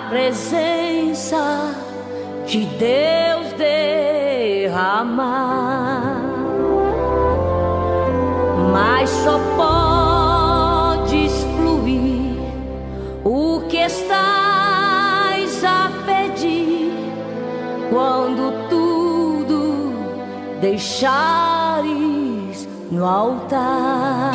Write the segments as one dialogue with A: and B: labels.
A: presença de Deus derramar, mas só podes fluir o que estás a pedir quando tudo deixares no altar.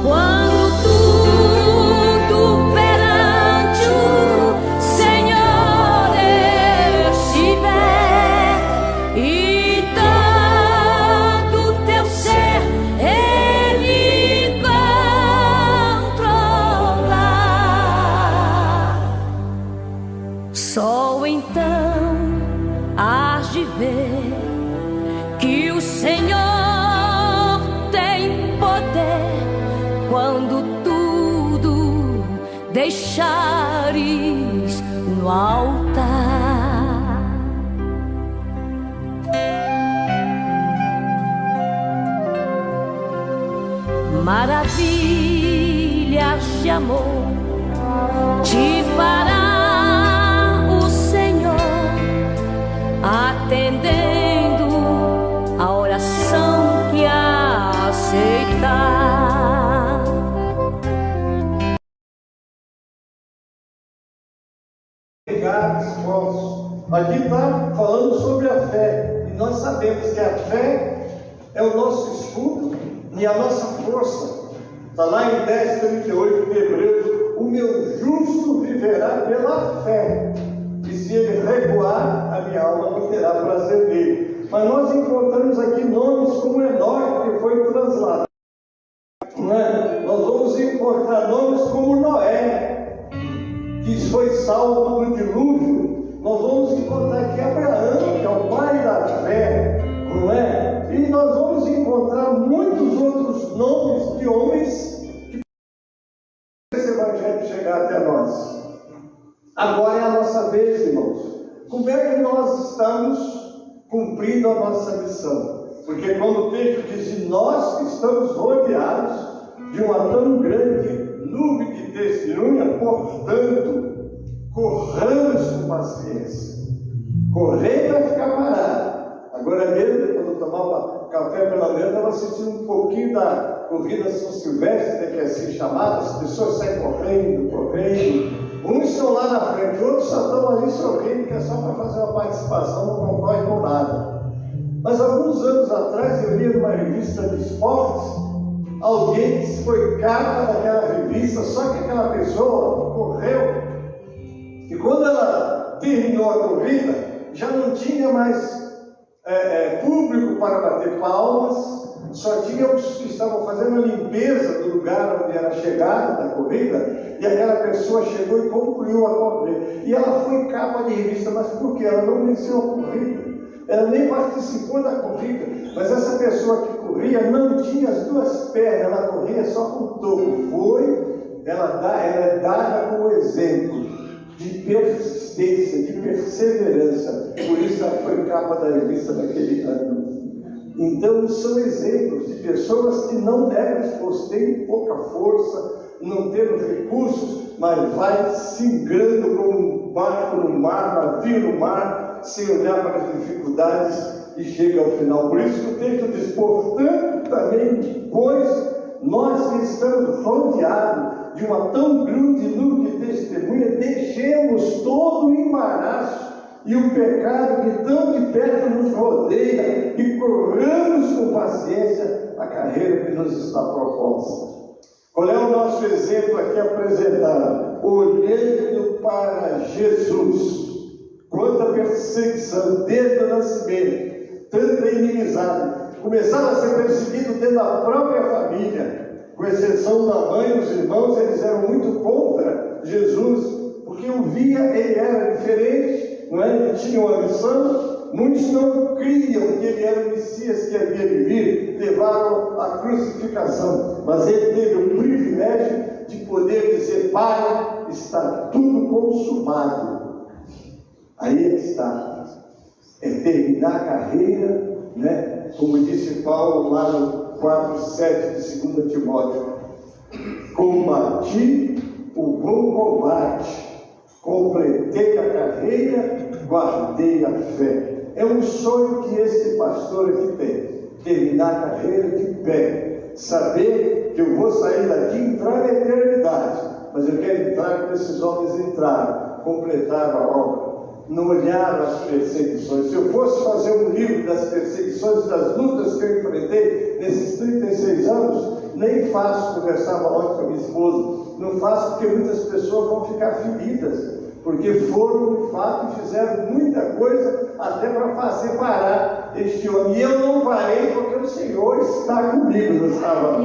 A: Quando tudo perante o Senhor estiver e todo teu ser Ele controlar, só então hás de ver que o Senhor tem poder quando tudo deixares no altar. Maravilhas de amor te fará o Senhor, atendendo a oração que aceitar.
B: Aqui está falando sobre a fé, e nós sabemos que a fé é o nosso escudo e a nossa força. Está lá em 10:38 de Hebreus: o meu justo viverá pela fé, e se ele recuar, a minha alma não terá prazer nele. Mas nós encontramos aqui nomes como Enoque, que foi transladado. Nós vamos encontrar nomes como Noé, que foi salvo do dilúvio. Nós vamos encontrar aqui Abraão, que é o pai da fé, não é? E nós vamos encontrar muitos outros nomes de homens que esse evangelho chegar até nós. Agora é a nossa vez, irmãos. Como é que nós estamos cumprindo a nossa missão? Porque quando o texto diz: nós estamos rodeados de uma tão grande nuvem de testemunha, portanto, corramos com paciência. Correr para ficar parado. Agora mesmo, quando eu tomava café pela manhã, eu estava sentindo um pouquinho da corrida São Silvestre, que é assim chamada. As pessoas saem correndo. Uns estão lá na frente, outros só estão ali sorrindo, que é só para fazer uma participação, não concorre com nada. Mas alguns anos atrás, eu li numa revista de esportes, alguém que foi capa daquela revista, só que aquela pessoa correu, e quando ela terminou a corrida, já não tinha mais público para bater palmas, só tinha os que estavam fazendo a limpeza do lugar onde era a chegada da corrida, e aquela pessoa chegou e concluiu a correr. E ela foi capa de revista, mas por quê? Ela não venceu a corrida, ela nem participou da corrida, mas essa pessoa que corria não tinha as duas pernas, ela corria só com o topo. Ela é dada como exemplo de persistência, de perseverança. Por isso ela foi capa da revista daquele ano. Então são exemplos de pessoas que não devem expor, têm pouca força, não tendo recursos, mas vai singrando como um barco no mar, navio no mar, sem olhar para as dificuldades, e chega ao final. Por isso que o texto diz: portanto também, pois nós que estamos rodeados de uma tão grande nuvem de testemunha, deixemos todo o embaraço e o pecado que tão de perto nos rodeia, e corramos com paciência a carreira que nos está proposta. Qual é o nosso exemplo aqui apresentado? Olhando para Jesus. Quanta perseguição desde o nascimento, tanta inimizade. Começaram a ser perseguidos dentro da própria família, com exceção da mãe e dos irmãos. Eles eram muito contra Jesus, porque o via, ele era diferente, não é? Ele tinha uma missão. Muitos não criam que ele era o Messias que havia de vir, levaram a crucificação, mas ele teve o privilégio de poder dizer: Pai, está tudo consumado. Aí é que está, é terminar a carreira, né? Como disse Paulo lá no 4:7 de 2 Timóteo: combati o bom combate, completei a carreira, guardei a fé. É um sonho que esse pastor aqui tem, terminar a carreira de pé, saber que eu vou sair daqui e entrar na eternidade, mas eu quero entrar como esses homens entraram, completar a obra. Não olhar as perseguições. Se eu fosse fazer um livro das perseguições e das lutas que eu enfrentei nesses 36 anos, nem faço, conversava ontem com a minha esposa, não faço porque muitas pessoas vão ficar feridas, porque foram de fato e fizeram muita coisa até para fazer parar este homem. E eu não parei porque o Senhor está comigo, não estava?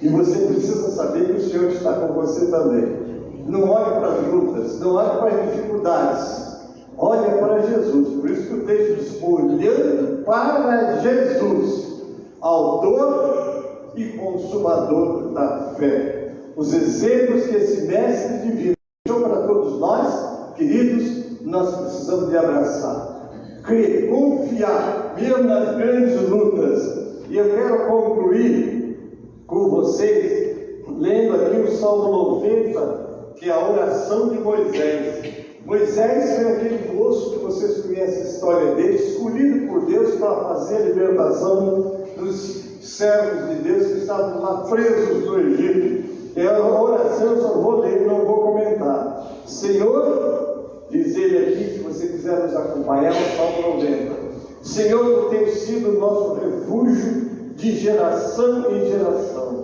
B: E você precisa saber que o Senhor está com você também. Não olhe para as lutas, não olhe para as dificuldades, olhe para Jesus. Por isso que o texto diz: olhando para Jesus, autor e consumador da fé. Os exemplos que esse mestre divino deixou para todos nós, queridos, nós precisamos de abraçar, crer, confiar, mesmo nas grandes lutas. E eu quero concluir com vocês, lendo aqui o Salmo 90, que é a oração de Moisés. Moisés foi aquele moço que vocês conhecem a história dele, escolhido por Deus para fazer a libertação dos servos de Deus que estavam lá presos no Egito. É a oração, eu só vou ler, não vou comentar. Senhor, diz ele aqui, se você quiser nos acompanhar, o Salmo 90. Senhor, tu tens sido o nosso refúgio de geração em geração.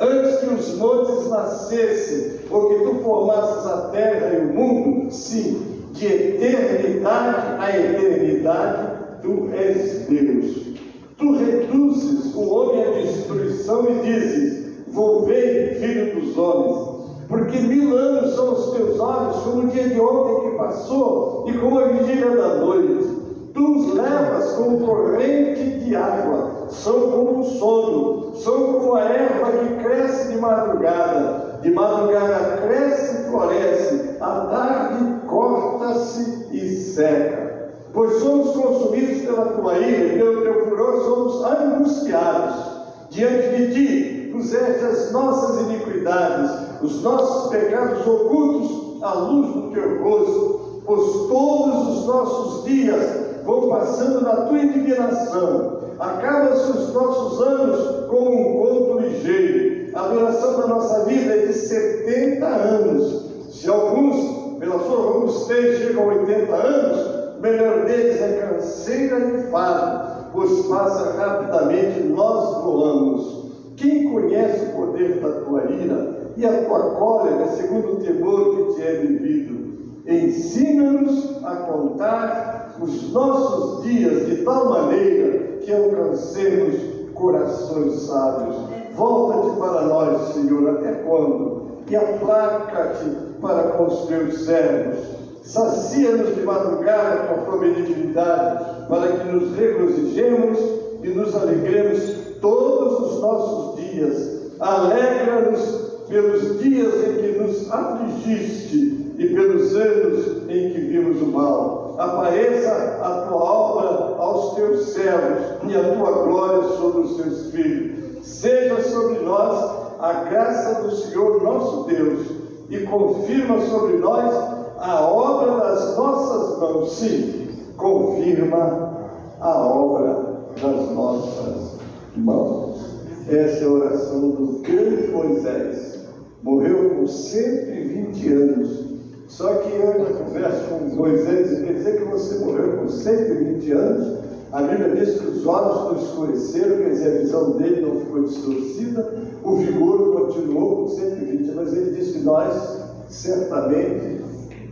B: Antes que os montes nascessem, porque tu formasses a terra e o mundo, sim, de eternidade a eternidade, tu és Deus. Tu reduzes o homem à destruição e dizes: volvei, filho dos homens, porque 1000 anos são os teus olhos, como o dia de ontem que passou, e como a vigília da noite. Tu os levas como corrente de água, são como um sono, são como a erva que cresce de madrugada cresce e floresce, à tarde corta-se e seca. Pois somos consumidos pela tua ira, e pelo teu furor somos angustiados. Diante de ti puseste as nossas iniquidades, os nossos pecados ocultos à luz do teu rosto, pois todos os nossos dias vão passando na tua indignação. Acabam-se os nossos anos como um conto ligeiro. A duração da nossa vida é de 70 anos. Se alguns, pela sua robustez, chegam a 80 anos, o melhor deles é canseira e fado, pois passa rapidamente, nós voamos. Quem conhece o poder da tua ira e a tua cólera, segundo o temor que te é devido? Ensina-nos a contar os nossos dias de tal maneira que alcancemos corações sábios. Volta-te para nós, Senhor, até quando? E aplaca-te para com os teus servos. Sacia-nos de madrugada com a tua benignidade, para que nos regozijemos e nos alegremos todos os nossos dias. Alegra-nos pelos dias em que nos afligiste e pelos anos em que vimos o mal. Apareça a tua obra aos teus servos e a tua glória sobre os teus filhos. Seja sobre nós a graça do Senhor nosso Deus e confirma sobre nós a obra das nossas mãos. Sim, confirma a obra das nossas mãos. Essa é a oração do grande Moisés. Morreu com 120 anos. Só que eu ainda converso com Moisés e quer dizer que você morreu com 120 anos. A Bíblia diz que os olhos não escureceram, quer dizer, a visão dele não ficou distorcida, o vigor continuou com 120, mas ele diz que nós, certamente,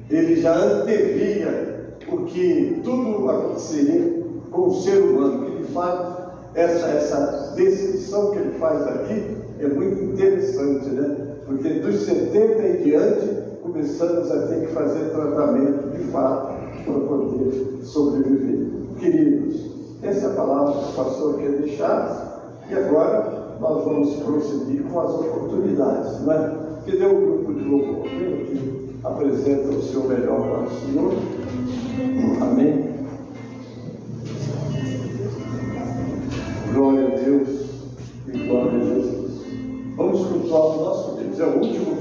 B: ele já antevia o que tudo aconteceria com o ser humano, que de fato, essa descrição que ele faz aqui é muito interessante, né? Porque dos 70 em diante, começamos a ter que fazer tratamento de fato para poder sobreviver. Queridos, essa é a palavra que o pastor quer deixar, e agora nós vamos prosseguir com as oportunidades, não é? Que dê um grupo de louvor, que apresenta o seu melhor para o Senhor. Amém. Glória a Deus e glória a Jesus. Vamos cultuar o nosso Deus. É o último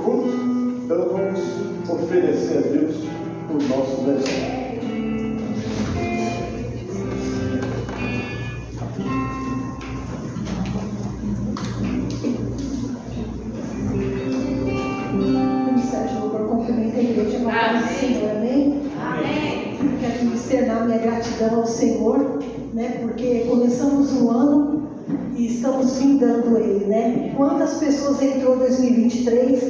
B: vamos oferecer a Deus o nosso desejo.
C: Cumprimento a igreja com a paz do Senhor, amém? Amém. Quero externar minha gratidão ao Senhor, né? Porque começamos um ano e estamos findando ele, né? Quantas pessoas entrou 2023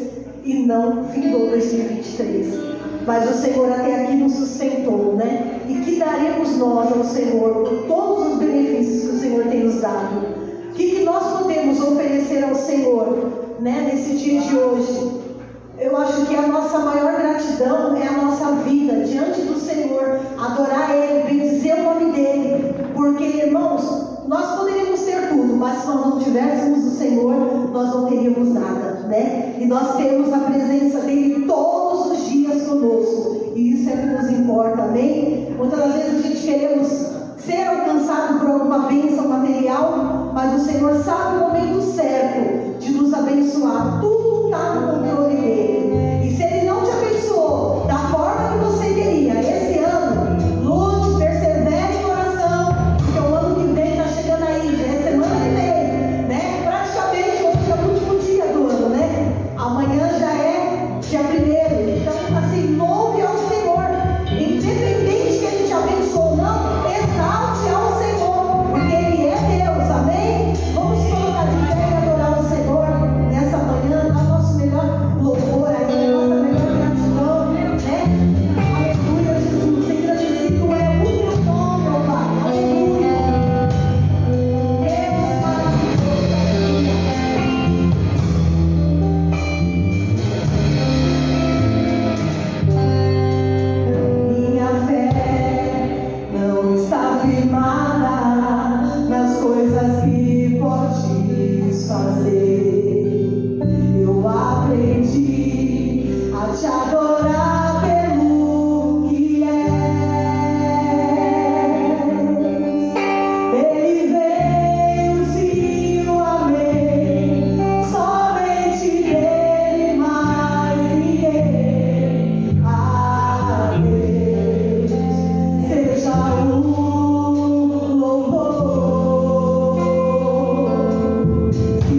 C: e não findou 2023? Mas o Senhor até aqui nos sustentou, né? E que daremos nós ao Senhor por todos os benefícios que o Senhor tem nos dado? O que nós podemos oferecer ao Senhor, né? Nesse dia de hoje? Eu acho que a nossa maior gratidão é a nossa vida diante do Senhor, adorar Ele, bendizer o nome dEle, porque, irmãos, nós poderíamos ter tudo, mas se nós não tivéssemos o Senhor, nós não teríamos nada, né? E nós temos a presença dEle todos os dias conosco, e isso é o que nos importa, amém? Muitas das vezes a gente queremos ser alcançado por alguma bênção material, mas o Senhor sabe o momento certo de nos abençoar. Tudo está no controle dele. E se ele não te abençoou da forma que você queria esse ano, lute, persevere em oração, porque o ano que vem está chegando aí, já é semana que vem, né? Praticamente hoje é o último dia do ano, né? Amanhã já é dia 1º. Então, assim, louve ao Senhor, independente que ele te abençoe ou não, exalte ao Senhor, porque ele é Deus, amém? Vamos colocar de pé e adorar o Senhor nessa manhã, dar nosso melhor louvor a Ele, nossa melhor gratidão, né? Aleluia, Jesus, engrandecido é o teu nome, ó Pai, aleluia. Deus maravilhoso, minha fé não está firmada nas coisas que podes fazer. Eu aprendi a te adorar pelo que Ele veio, sim, o amém. Somente Ele, mais ninguém. A Deus seja o louvor. Que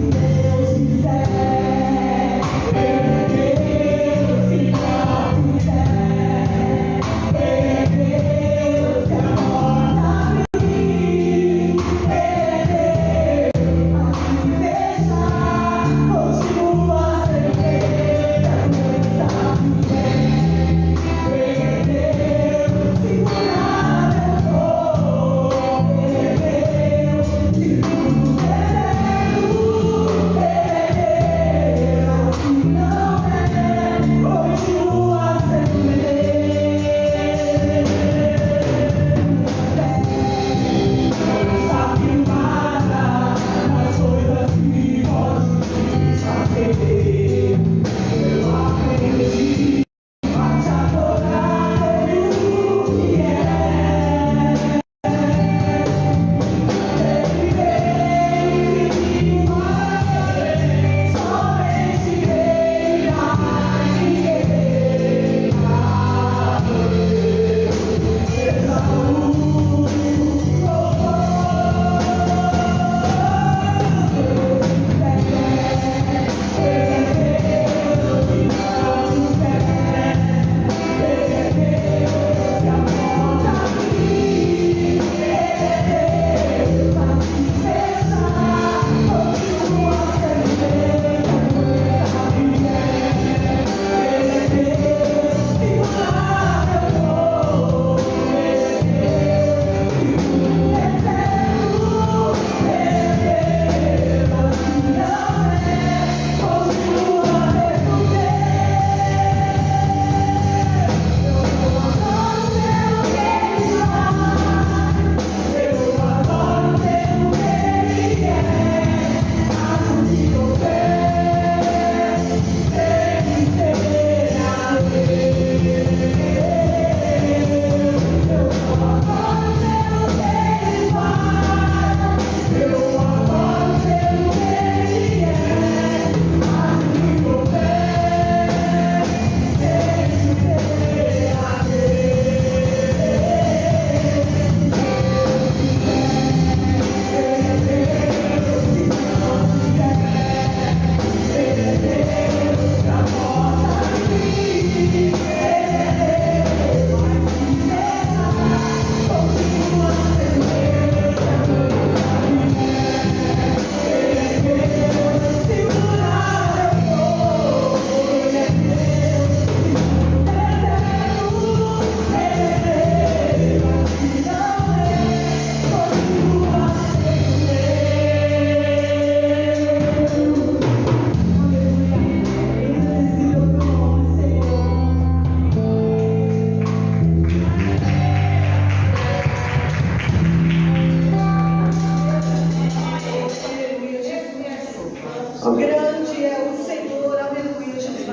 B: Amém.
C: Grande é o Senhor, aleluia, Jesus.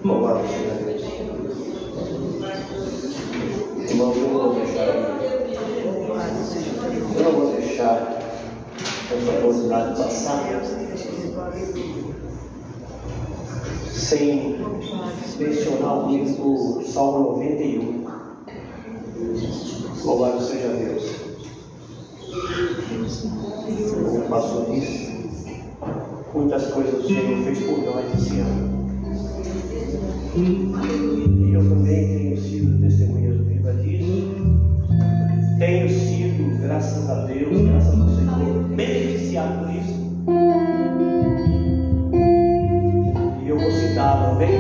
B: Louvado seja Deus. Irmãos, eu não vou deixar essa oportunidade passar sem mencionar o Salmo 91. Louvado seja Deus. Como pastor disse, muitas coisas o Senhor fez por nós esse ano. E eu também tenho sido testemunha viva disso. Tenho sido, graças a Deus, graças ao Senhor, beneficiado por isso. E eu vou citar também.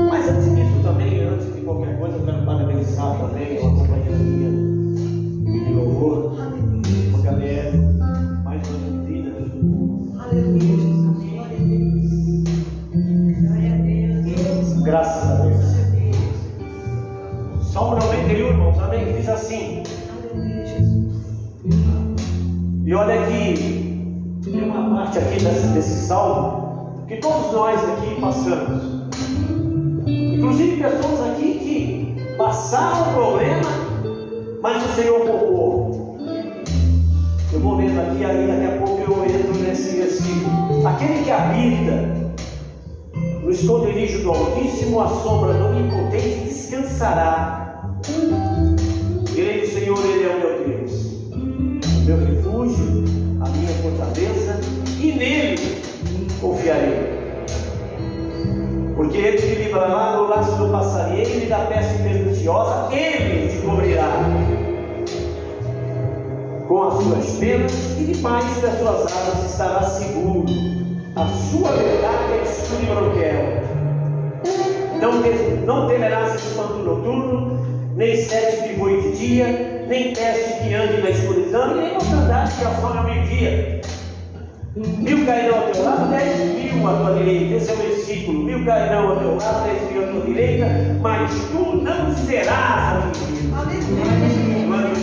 B: Mas antes disso também, antes de qualquer coisa, eu quero parabenizar também uma companhia minha de louvor, porque ela é mais uma vida. Aleluia. Graças a Deus. Salmo 91, irmãos, amém? Diz assim. E olha aqui, tem uma parte aqui desse salmo que todos nós aqui passamos. Inclusive pessoas aqui que passaram o problema, mas o Senhor poupou. Eu vou lendo aqui, aí daqui a pouco eu entro nesse versículo. Aquele que habita no esconderijo do Altíssimo, a sombra do Onipotente descansará. Direi do Senhor, Ele é o meu Deus, o meu refúgio, a minha fortaleza, e nele confiarei. Porque Ele te livrará no laço do passarinheiro e da peste perniciosa, Ele te cobrirá com as suas penas, e debaixo das suas asas estará seguro. A sua verdade é escudo e broquel. Não temerás espanto noturno, nem sete que voe de dia, nem peste que ande na escuridão, nem mortandade que assole ao meio-dia. 1000 cairão ao teu lado, 10.000 à tua direita. Esse é o versículo. 1000 cairão ao teu lado, 10.000 à tua direita, mas tu não serás atingido. Quando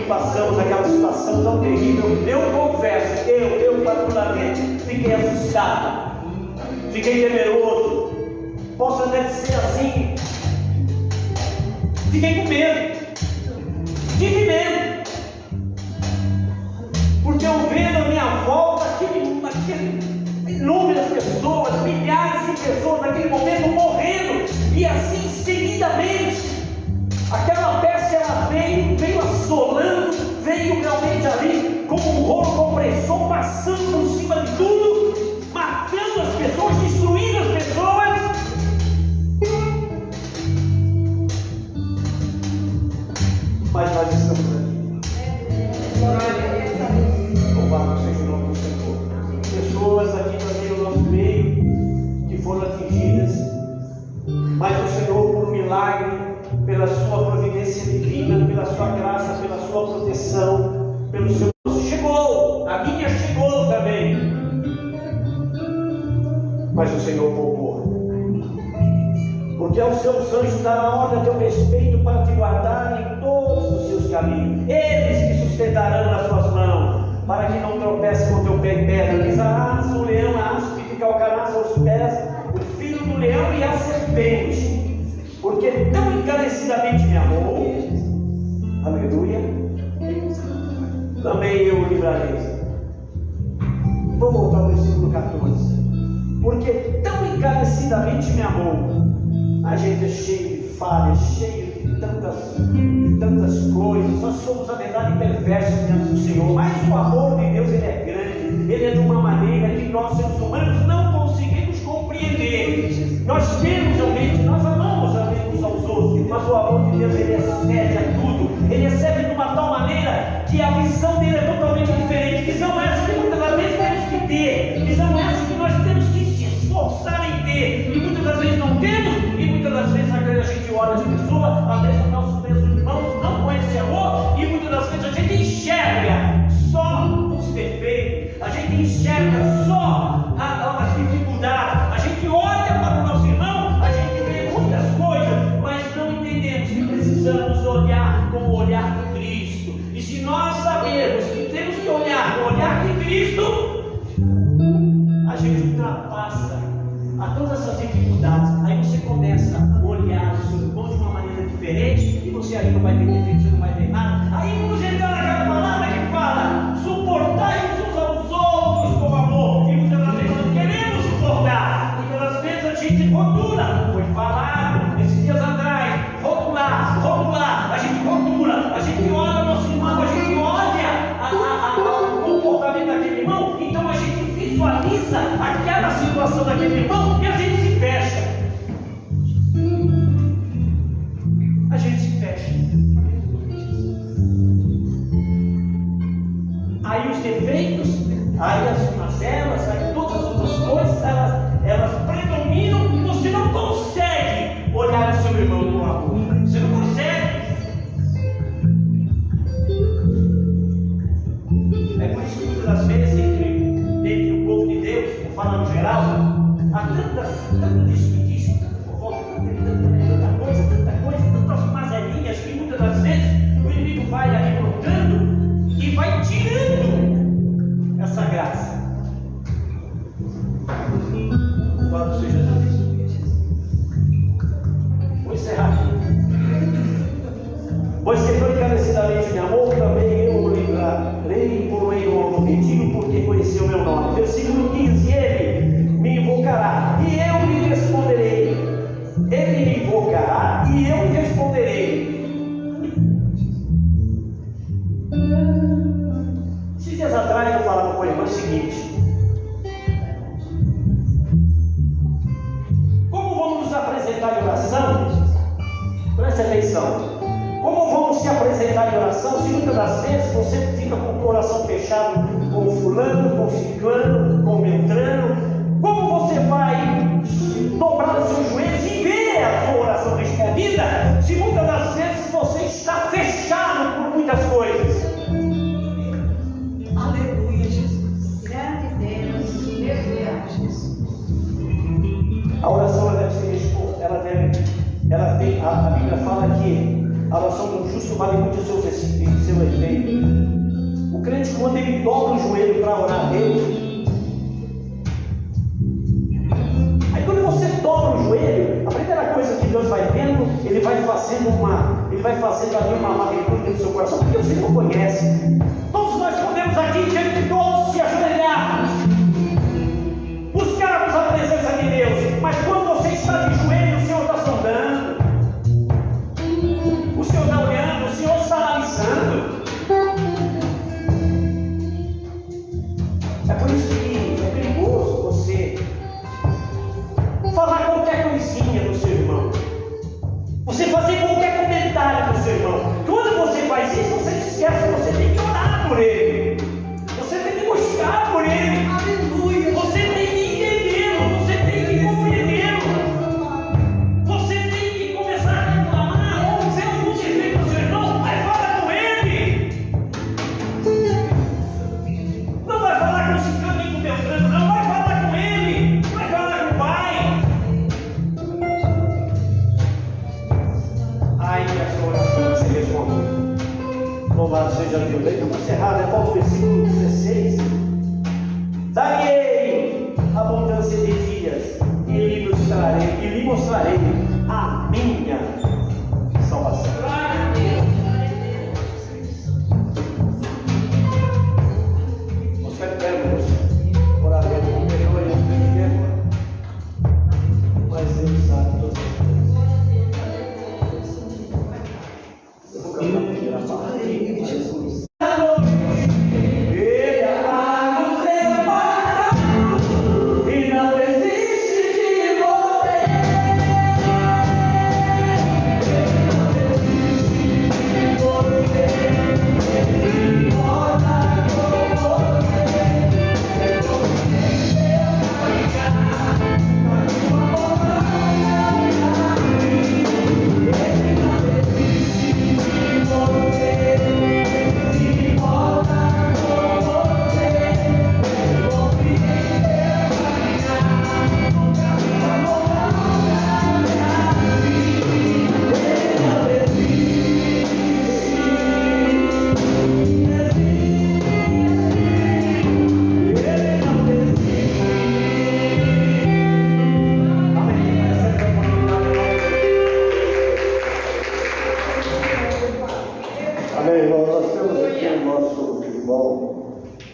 B: passamos aquela situação tão terrível, eu confesso, eu particularmente fiquei assustado, fiquei temeroso, posso até dizer assim, fiquei com medo, tive medo, porque eu vendo a minha volta inúmeras pessoas, milhares de pessoas naquele momento morrendo, e assim seguidamente. Aquela peste ela veio assolando, veio realmente ali como um rolo compressor, passando por cima de tudo, matando as pessoas, destruindo as pessoas. Mas nós estamos aqui. Louvado seja o nome do Senhor. Pessoas aqui também no nosso meio que foram atingidas, mas o Senhor, por um milagre, pela sua providência divina, pela sua graça, pela sua proteção, pelo seu chegou, a minha chegou também, mas o Senhor poupou, porque aos seus anjos dará ordem a teu respeito para te guardar em todos os seus caminhos. Eles te sustentarão nas suas mãos, para que não tropece com teu pé em pedra. Pisarás o leão, a asp, e calcarás aos pés o filho do leão e a serpente. Porque tão encarecidamente me amou, aleluia, também eu o livrarei. Vou voltar ao versículo 14. Porque tão encarecidamente me amou. A gente é cheio de falhas, cheio de tantas coisas. Nós somos, a verdade, perversos diante do Senhor. Mas o amor de Deus, Ele é grande. Ele é de uma maneira que nós, seres humanos, não conseguimos compreender. Nós temos realmente, nós amamos uns aos outros, mas o amor de Deus, Ele excede a tudo. Ele excede de uma tal maneira que a visão dele é totalmente diferente. Visão essa que muitas das vezes temos que ter, visão essa que nós temos que se esforçar em ter, e muitas das vezes não temos, e muitas das vezes a gente olha as pessoas, às vezes os nossos mesmos irmãos não conhecem esse amor, e muitas das vezes a gente enxerga só os defeitos, a gente enxerga só as dificuldades, a gente olha para o nosso irmão, a gente vê muitas coisas, mas não entendemos que precisamos olhar com o olhar de Cristo. E se nós sabemos que temos que olhar com o olhar de Cristo,
D: ultrapassa a todas essas dificuldades, aí você começa a olhar o seu irmão de uma maneira diferente, e você aí não vai ter defeito, você não vai ter nada. Aí vamos entrar naquela palavra que fala: suportai uns aos outros com amor. E muitas das vezes não queremos suportar, muitas das vezes a gente rotula. Foi falado esses dias atrás: rotular, a gente rotula, a gente olha o nosso irmão, a gente olha o comportamento daquele irmão, então a gente visualiza aquela situação daquele irmão e a gente se fecha. A gente se fecha. Aí os defeitos, aí as mazelas, aí todas as outras coisas, elas predominam e você não consegue olhar o seu irmão com amor. Você não consegue. É por isso que muitas das vezes entre o povo de Deus, falando geral, há tanto despedismo, tanta coisa, tantas mazelinhas que muitas das vezes o inimigo vai ali colocando e vai tirando essa graça. Louvado seja Deus. Vou encerrar aqui. Pois que foi encarecidamente de amor, também eu o livrarei por meio do objetivo, porque conheceu meu nome. Versículo 15: ele me invocará e eu lhe responderei. Ele me invocará e eu lhe responderei. Esses dias atrás eu falava com a irmã o seguinte: como vamos nos apresentar em oração? Preste atenção. Como vamos se apresentar em oração se muitas das vezes você fica com o coração fechado com fulano, com ciclano, com beltrano? Como você vai dobrar os seus joelhos e ver a sua oração respondida se muitas das vezes você está fechado por muitas coisas?
E: Aleluia, Jesus. Grande Deus, aleluia, Jesus.
D: A oração ela deve ser resposta, ela tem, a Bíblia fala que a oração do justo vale muito seu efeito. O crente, quando ele dobra o joelho para orar a Deus, aí quando você dobra o joelho, a primeira coisa que Deus vai vendo, Ele vai fazendo ali uma leitura do seu coração, porque você não conhece. Todos nós podemos aqui, diante de todos, se ajoelharmos, buscarmos a presença de Deus, mas quando você está de joelho, o Senhor está sondando. O Senhor está olhando, o Senhor está analisando. É por isso que é perigoso você falar qualquer coisinha do seu irmão, você fazer qualquer comentário do seu irmão. Quando você faz isso, você se esquece que você tem que orar.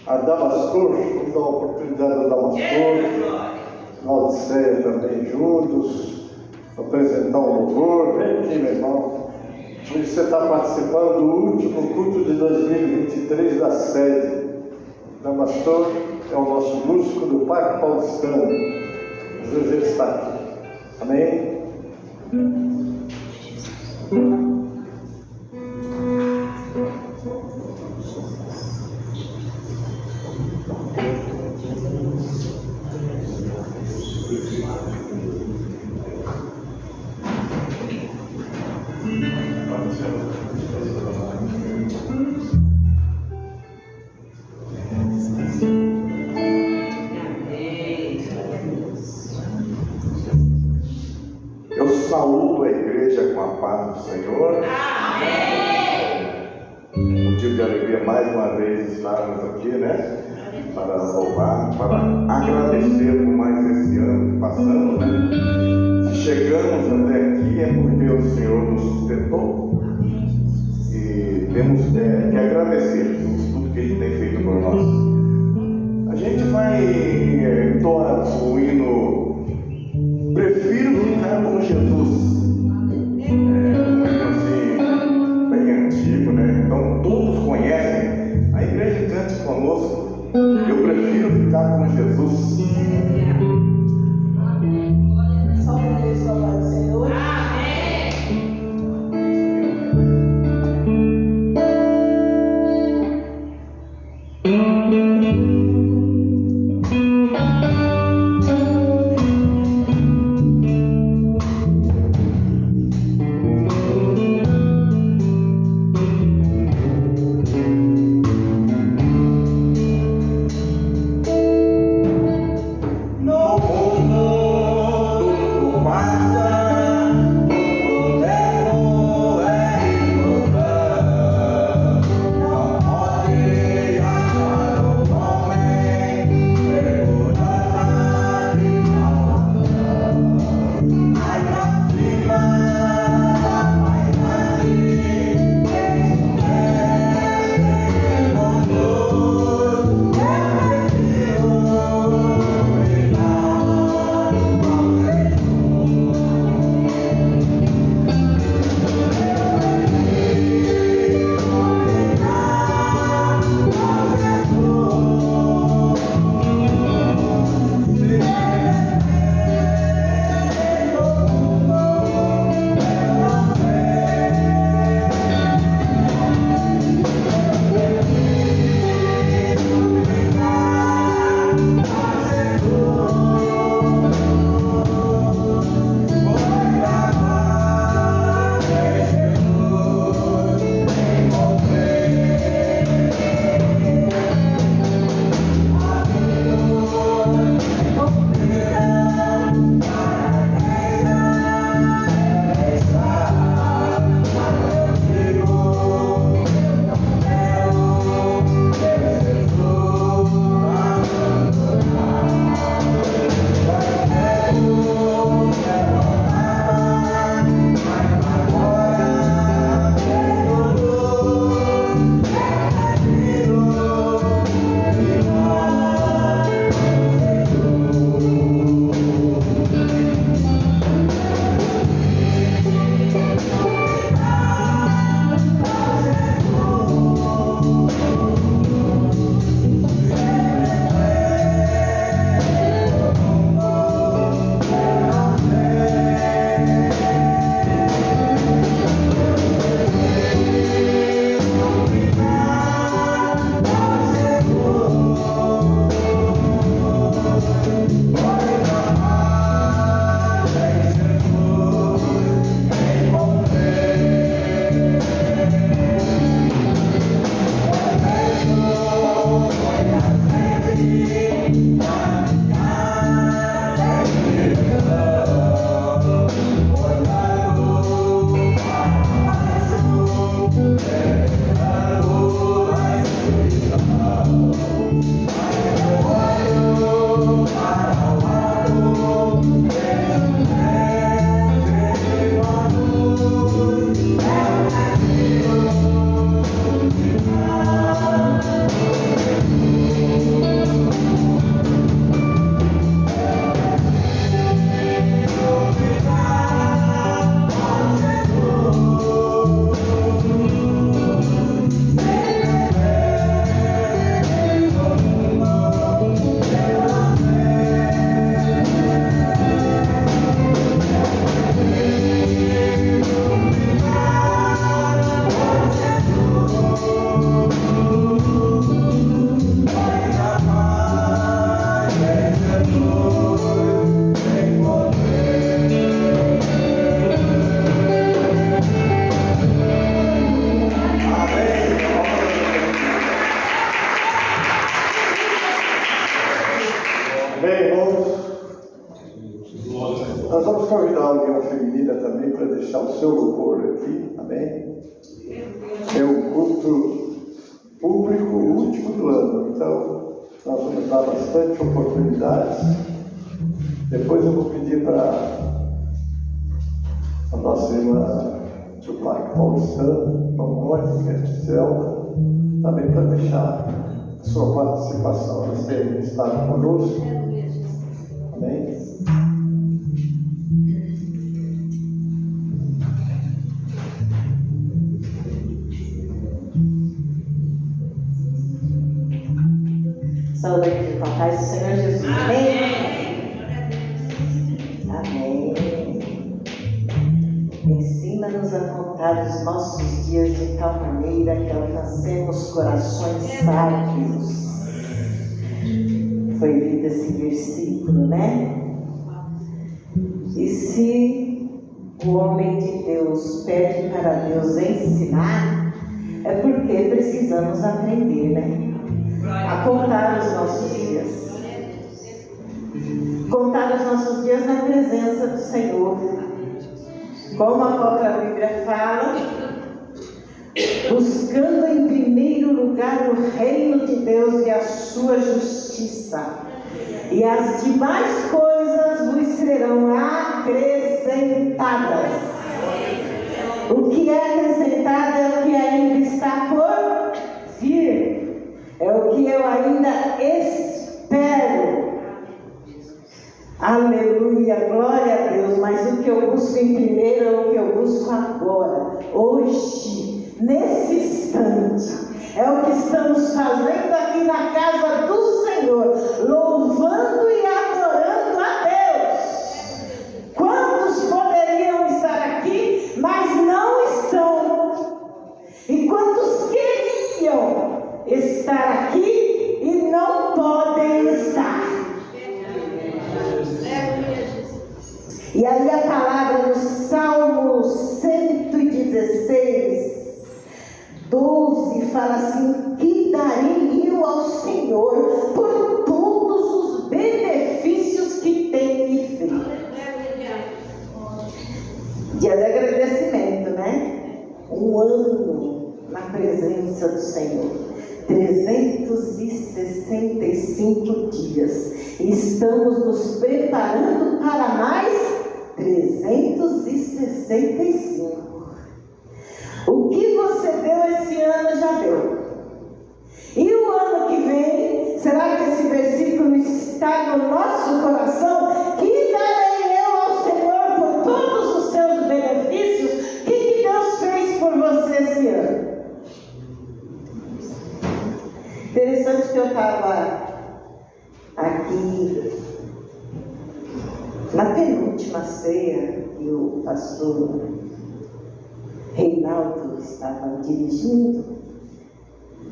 B: A Damastor, vamos dar a oportunidade a Damastor, a Odisseia também juntos, apresentar um louvor. Vem aqui, meu irmão. Hoje você está participando do último culto de 2023 da sede. Damastor é o nosso músico do Parque Paulistano. Às vezes ele está aqui. Amém?
F: Eu saúdo a igreja com a paz do Senhor. Motivo de alegria mais uma vez estarmos aqui, né? Para louvar, para agradecer por mais esse ano que passamos, né? Se chegamos até aqui é porque o Senhor nos sustentou e temos que agradecer por tudo que Ele tem feito por nós. A gente vai entoar o hino Prefiro Ficar com Jesus. Um hino assim, bem antigo, né? Então todos conhecem. A igreja cante conosco. Eu prefiro ficar com Jesus.
C: Só uma vez para o Senhor.
F: Não pode achar o homem
B: Bem, irmãos, nós vamos convidar a União Feminina também para deixar o seu louvor aqui, amém? É o culto público último do ano, então nós vamos dar bastante oportunidades. Depois eu vou pedir para a nossa irmã do Parque Paulistano, a Mônica, Zelda, também para deixar a sua participação. Elas têm estado conosco. Amém?
G: Saúde aqui com a paz do Senhor Jesus. Amém? Amém. Ensina-nos a contar os nossos dias de tal maneira que alcancemos corações sábios. Foi lido esse versículo, né? E se o homem de Deus pede para Deus ensinar, é porque precisamos aprender, né? A contar os nossos dias. Contar os nossos dias na presença do Senhor. Como a própria Bíblia fala, buscando em primeiro lugar o reino de Deus e a sua justiça, e as demais coisas vos serão acrescentadas. O que é acrescentado é o que ainda está por vir. É o que eu ainda espero. Aleluia, glória a Deus. Mas o que eu busco em primeiro é o que eu busco agora, hoje, nesse instante. É o que estamos fazendo aqui na casa do Senhor, louvando e adorando a Deus. Quantos poderiam estar aqui, mas não estão? E quantos queriam estar aqui e não podem estar? E aí a palavra no Salmo 116, 12 fala assim: que darei eu ao Senhor por todos os benefícios que tem me feito. Dia de agradecimento, né? Um ano na presença do Senhor. 365 dias. E estamos nos preparando para mais 365. O que você deu esse ano já deu. E o ano que vem, será que esse versículo está no nosso coração? Que darei eu ao Senhor por todos os seus benefícios? O que Deus fez por você esse ano? Interessante que eu estava aqui na penúltima ceia que o pastor Reinaldo estava dirigindo,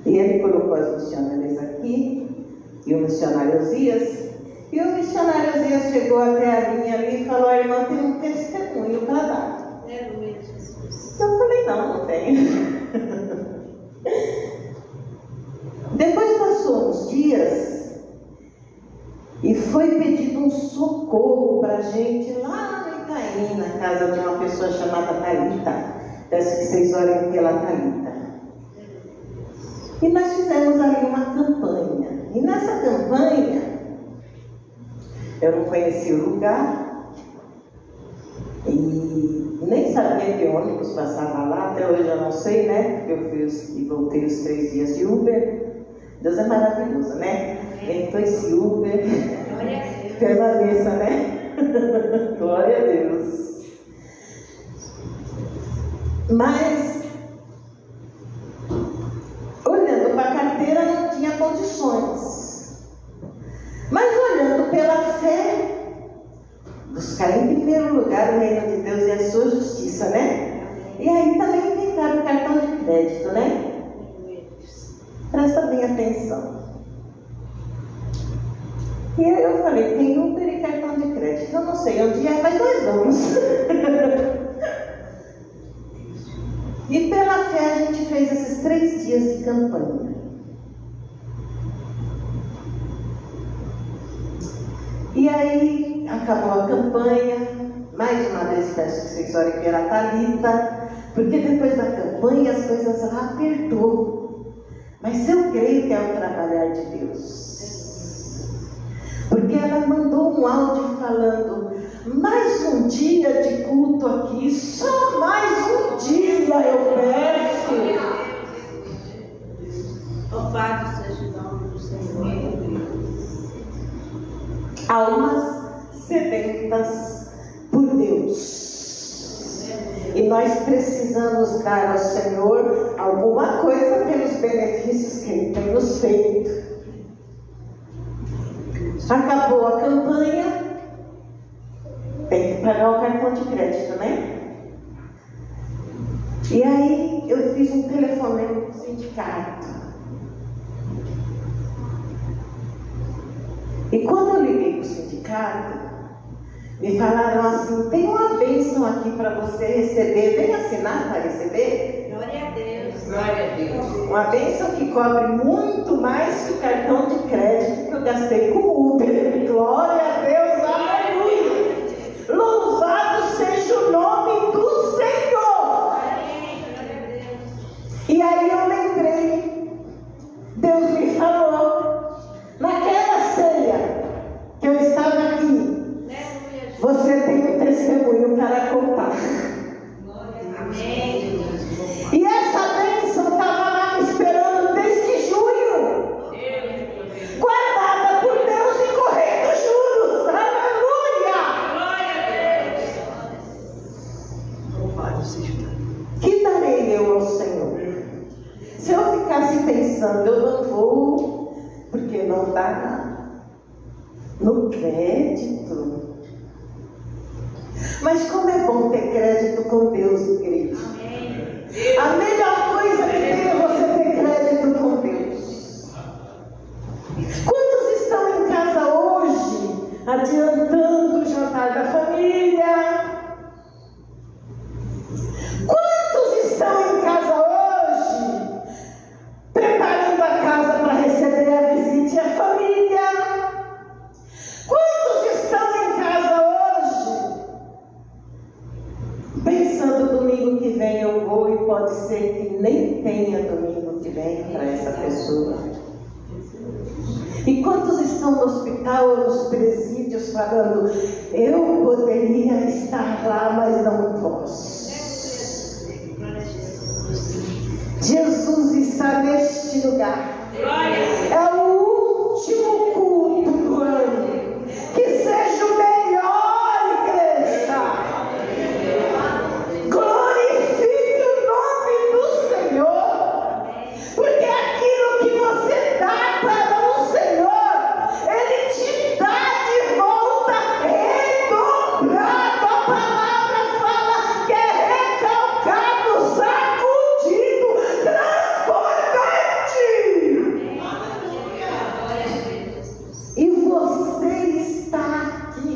G: e ele colocou as missionárias aqui e o missionário Osias, e o missionário Osias chegou até a mim ali e falou: a irmã tem um testemunho para dar. Eu falei: não tenho. Depois passou uns dias e foi pedido um socorro para a gente lá no Itaim, na casa de uma pessoa chamada Thalita. Peço que vocês orem pela Thalita. E nós fizemos ali uma campanha. E nessa campanha, eu não conhecia o lugar e nem sabia que ônibus passava lá. Até hoje eu não sei, né? Porque eu fui e voltei os 3 dias de Uber. Deus é maravilhoso, né? Então esse Uber permaneça, né? Glória a Deus. Mas, olhando para a carteira, não tinha condições. Mas olhando pela fé, buscar em primeiro lugar o reino de Deus e a sua justiça, né? E aí também inventaram o cartão de crédito, né? Presta bem atenção. E aí eu falei: tem Uber e cartão de crédito. Eu não sei onde é, mas nós vamos. E pela fé a gente fez esses 3 dias de campanha. E aí acabou a campanha. Mais uma vez peço que vocês orem pela Thalita, porque depois da campanha as coisas lá apertou. Mas eu creio que é o trabalhar de Deus. Porque ela mandou um áudio falando: mais um dia de culto aqui, só mais um dia eu peço.
E: Louvado seja o nome do Senhor.
G: Almas sedentas por Deus. E nós precisamos dar ao Senhor alguma coisa pelos benefícios que Ele tem nos feito. Acabou a campanha, tem que pagar o cartão de crédito, né? E aí eu fiz um telefonema para o sindicato. E quando eu liguei para o sindicato, me falaram assim: tem uma bênção aqui para você receber, vem assinar para receber?
E: Glória a Deus.
D: Glória a Deus.
G: Uma bênção que cobre muito mais que o cartão de crédito que eu gastei com o Uber. Glória a Deus, aleluia. Louvado seja o nome do Senhor. E aí eu lembrei, Deus me falou, naquela ceia que eu estava aqui, você tem um testemunho para contar.
E: Amém.
G: E essa bênção estava lá me esperando desde junho, guardada por Deus e correndo juros. Aleluia!
D: Louvado seja Deus.
G: Que darei eu ao Senhor? Se eu ficasse pensando, eu não vou, porque não dá no crédito. Mas como é bom ter crédito com Deus, igreja. A melhor coisa que tem é você ter crédito com Deus. Quantos estão em casa hoje, adiantando o jantar da família? Quantos estão em casa hoje, preparando a casa para receber a visita e a família? Quantos estão em casa hoje, pensando domingo que vem eu vou, e pode ser que nem tenha domingo que vem para essa pessoa? E quantos estão no hospital ou nos presídios falando: eu poderia estar lá, mas não posso? Jesus está neste lugar. É o último culto do ano. Que seja o melhor, igreja. Glorifique o nome do Senhor. Porque aquilo que você dá para o Senhor, Ele te dá de volta redobrado. A palavra fala que é recalcado, sacudido, transbordante. E você está aqui.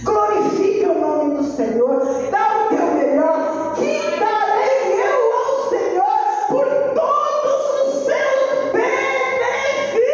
G: Glorifique o nome do Senhor. Dá o teu melhor. Que darei eu ao Senhor por todos os seus benefícios.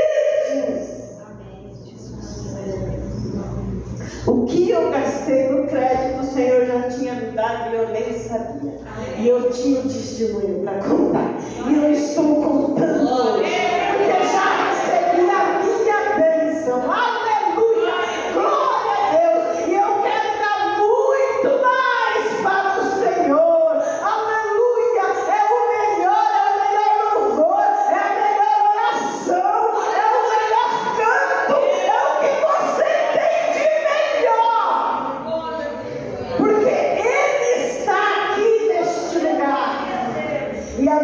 G: O que eu gastei no crédito, o Senhor já tinha me dado e eu nem sabia. E eu tinha um testemunho para contar. E eu estou contando. Porque já recebi a minha bênção. Aleluia! Glória a Deus! E eu quero dar muito mais para o Senhor. Aleluia! É o melhor louvor, é a melhor oração, é o melhor canto, é o que você tem de melhor. Porque Ele está aqui neste lugar. E a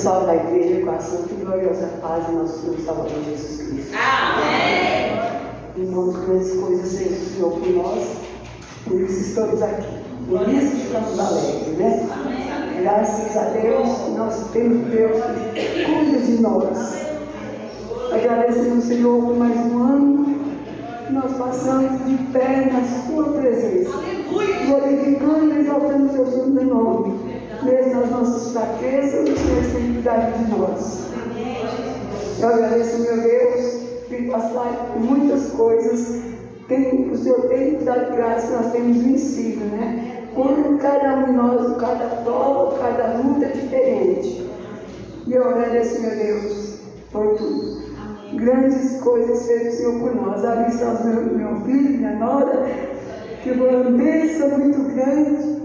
H: abençoado da igreja com a santa e gloriosa paz de nosso Senhor e Salvador Jesus Cristo.
E: Amém.
H: Irmãos, grandes coisas fez o Senhor por nós, por isso estamos aqui. Por isso estamos alegres, né? Graças a Deus, nós temos Deus que cuida de nós. Agradecemos o Senhor por mais um ano. Nós passamos de pé na sua presença, glorificando e exaltando o seu santo nome. Mesmo nas nossas fraquezas, o Senhor tem cuidado de nós. Eu agradeço, meu Deus, por passar por muitas coisas. O Senhor tem que dar graça, nós temos vencido, né? Por cada um de nós, cada prova, cada luta diferente. E eu agradeço, meu Deus, por tudo. Grandes coisas fez o Senhor por nós. Ali está meu filho, minha nora, que foi uma bênção muito grande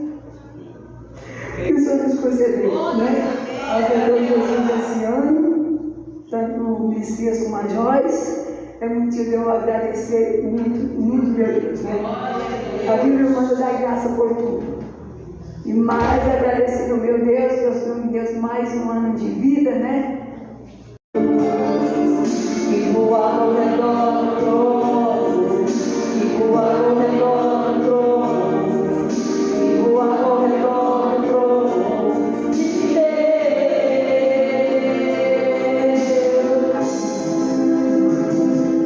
H: que o Senhor nos concedeu, né? Ajudou Jesus esse ano, tanto no Messias como a Joyce. É motivo de eu agradecer muito, muito, meu Deus, né? A Bíblia manda dar graça por tudo. E mais agradecendo ao meu Deus, que eu sou um Deus, mais um ano de vida, né? E voar ao redor do trono, e voar ao redor do trono, e voar ao redor do trono de Deus.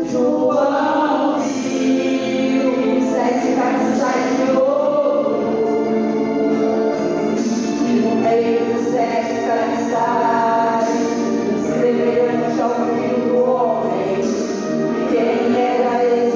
H: João viu 7 caixas de ouro, e no meio dos 7 caixas, semelhante ao Filho do Homem. Quem era esse?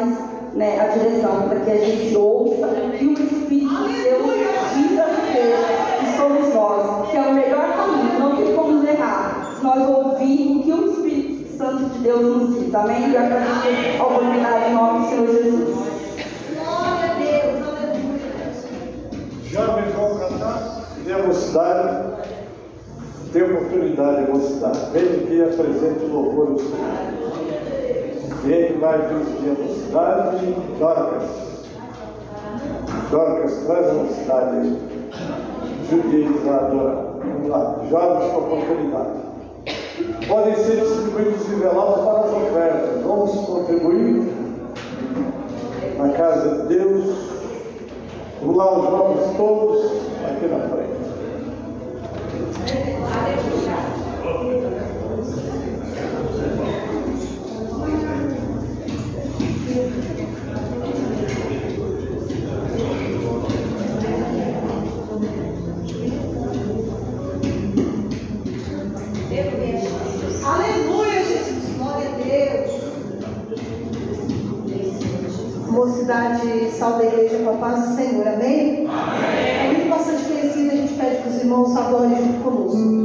I: mais, né, a direção, para que a gente ouça que o Espírito de Deus diz a igreja, que somos nós, que é o melhor caminho, não tem como errar. Se nós ouvirmos o que o Espírito Santo de Deus nos diz, amém? E agradecer a oportunidade em nome do Senhor Jesus.
E: Glória a Deus, aleluia.
B: Jovens vão cantar, e a mocidade, tem oportunidade de mocidade. Vem aqui e apresente o louvor do Senhor. Quem vai dirigir a mocidade? Dorcas. Dorcas, traz a mocidade aí. Judias a adorar. Vamos lá, jovens com oportunidade. Podem ser distribuídos envelopes para as ofertas. Vamos contribuir na casa de Deus. Vamos lá, os jovens todos aqui na frente.
E: Aleluia, Jesus. Glória a Deus.
C: Mocidade, salve a igreja com a paz do Senhor, amém? É muito bastante conhecido, a gente pede que os irmãos adorem junto conosco.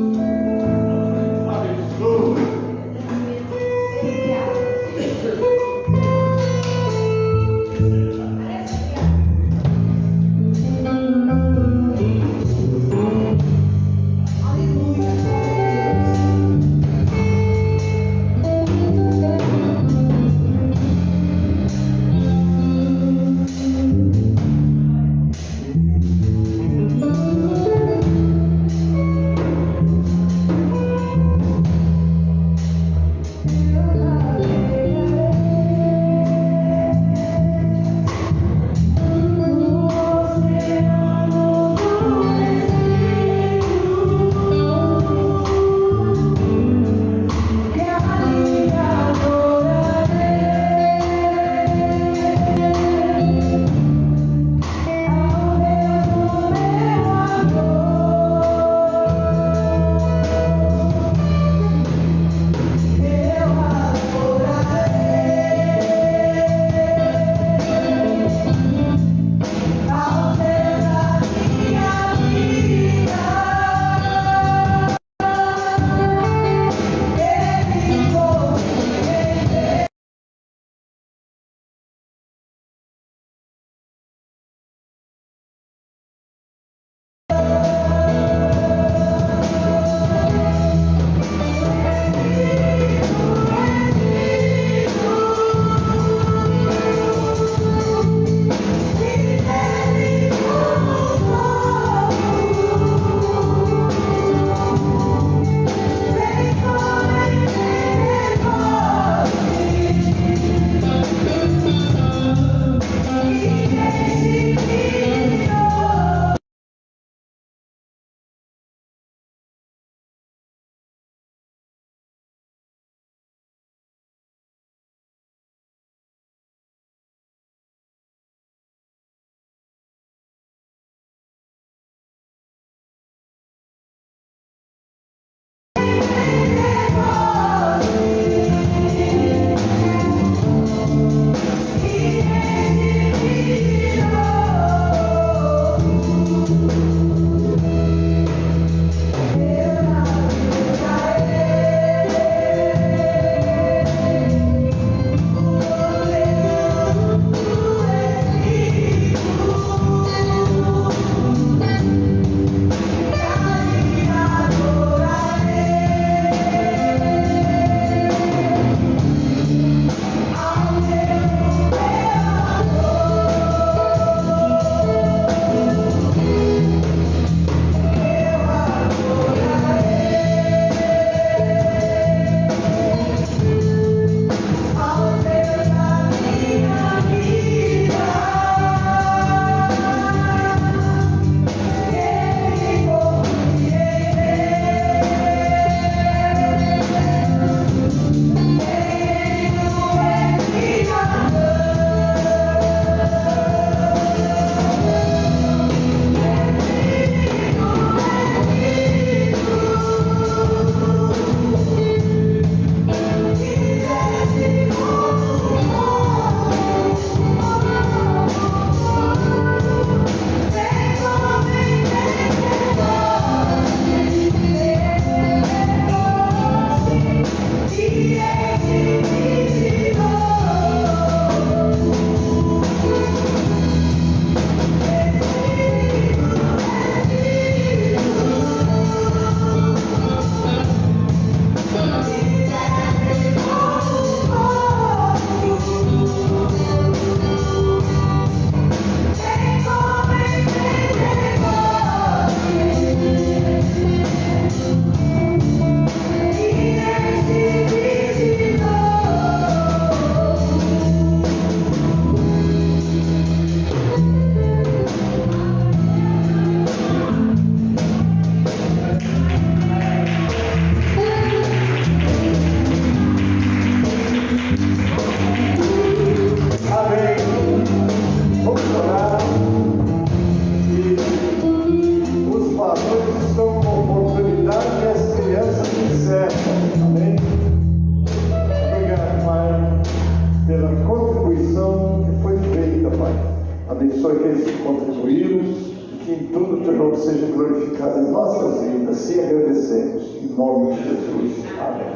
B: Abençoe aqueles que contribuíram e que em tudo o teu nome seja glorificado em nossas vidas. Assim agradecemos. Em nome de Jesus. Amém.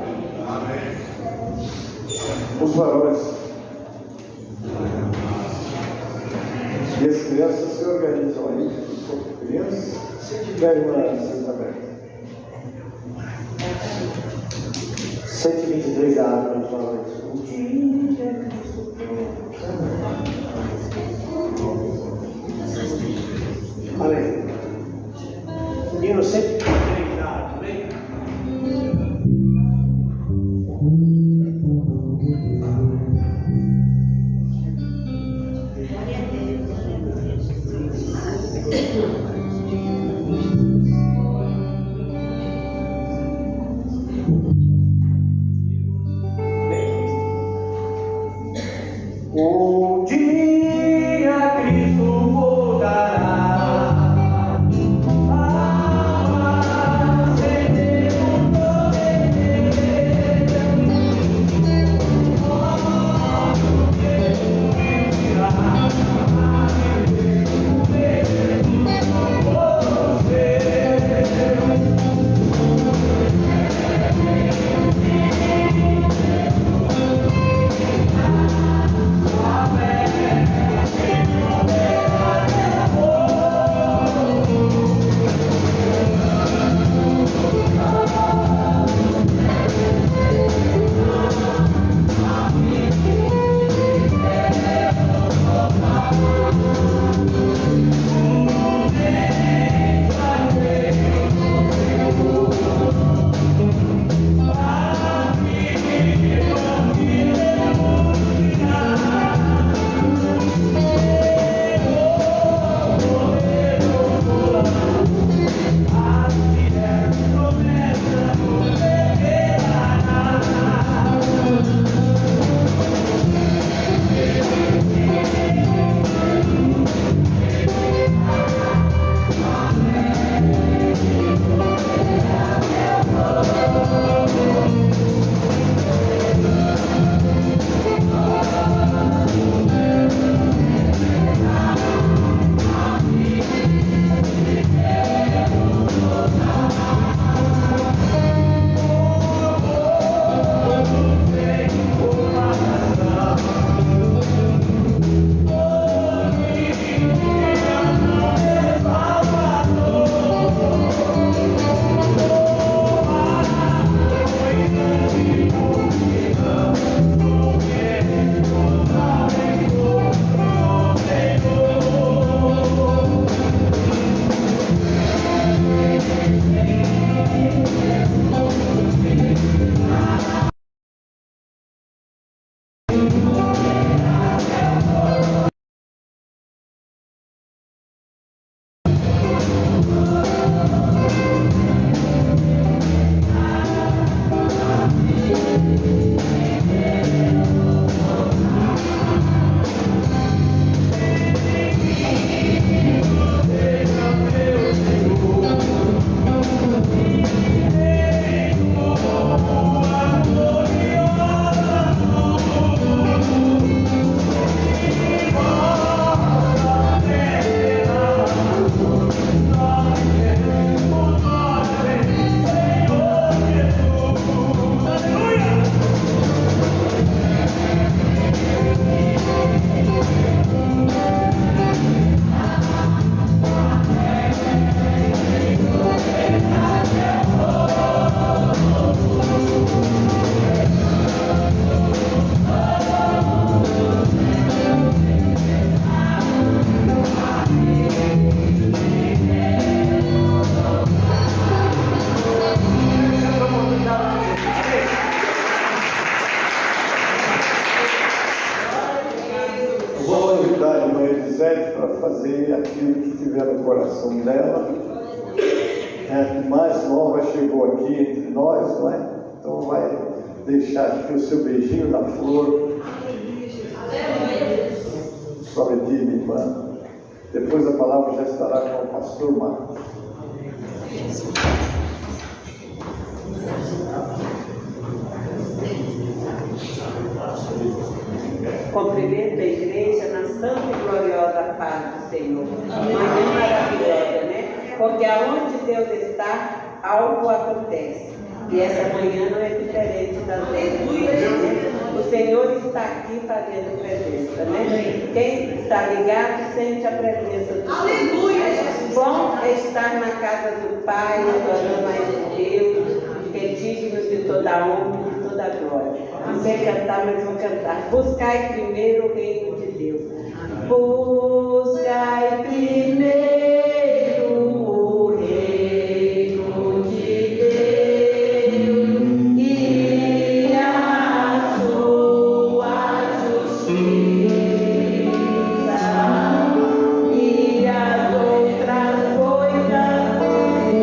B: Amém. Os varões e as crianças se organizam aí, como crianças, se tiverem uma cesta aberta. 122 da água dos varões. Amém.
D: Menino 123 da água, amém?
B: O dia Cristo voltará, para fazer aquilo que tiver no coração dela. A mais nova chegou aqui entre nós, não é? Então vai deixar aqui o seu beijinho na flor. Sua minha irmã. Depois a palavra já estará com o pastor Marcos.
G: Cumprimento a igreja na santa e gloriosa paz Senhor. Manhã maravilhosa, né? Porque aonde Deus está, algo acontece. E essa manhã não é diferente das outras. O Senhor está aqui fazendo presença, né? Quem está ligado sente a presença do Senhor. Aleluia! Bom é estar na casa do Pai, adorando a Deus, que é digno de toda a honra e de toda a glória. Não sei cantar, mas vou cantar. Buscai primeiro o reino de Deus. Buscai primeiro o reino de Deus e a sua justiça, e as outras coisas serão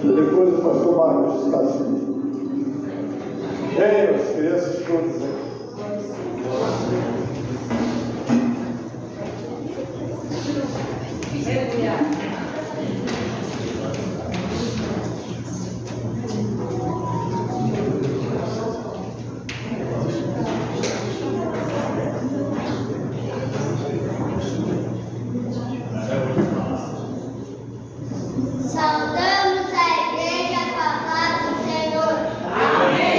B: Depois o pastor Marcos está assim. Venham as crianças todas aqui.
J: Saudamos a igreja com a paz do Senhor. Amém.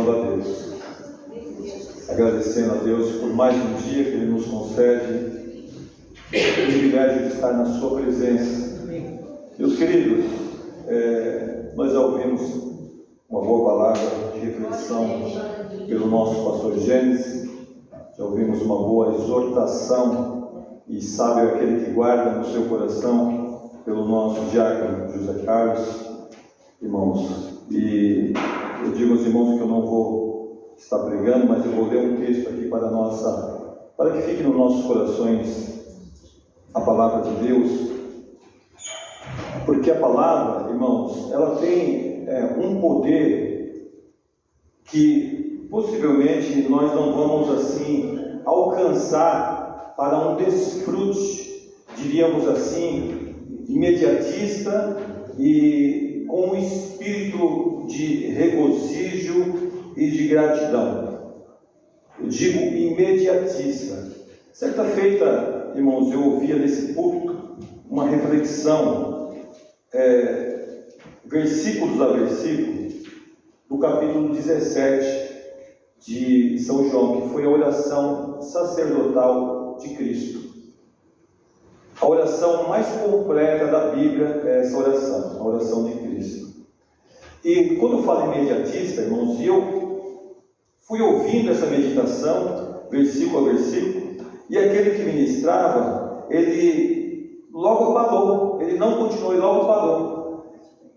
K: louvando a Deus, agradecendo a Deus por mais um dia que Ele nos concede, o privilégio de estar na Sua presença. Meus queridos, nós já ouvimos uma boa palavra de reflexão pelo nosso pastor Gênesis, já ouvimos uma boa exortação, e sábio é aquele que guarda no seu coração, pelo nosso diácono José Carlos. Irmãos, e eu digo aos irmãos que eu não vou estar pregando, mas eu vou ler um texto aqui para que fique nos nossos corações a palavra de Deus, porque a palavra, irmãos, ela tem um poder que possivelmente nós não vamos assim alcançar para um desfrute, diríamos assim, imediatista e com um espírito de regozijo e de gratidão. Eu digo imediatista. Certa feita, irmãos, eu ouvia nesse púlpito uma reflexão, versículos a versículo, do capítulo 17 de São João, que foi a oração sacerdotal de Cristo. A oração mais completa da Bíblia é essa oração, a oração de Cristo. E quando eu falo imediatista, irmãos, eu fui ouvindo essa meditação, versículo a versículo, e aquele que ministrava, ele logo parou, ele não continuou, ele logo parou.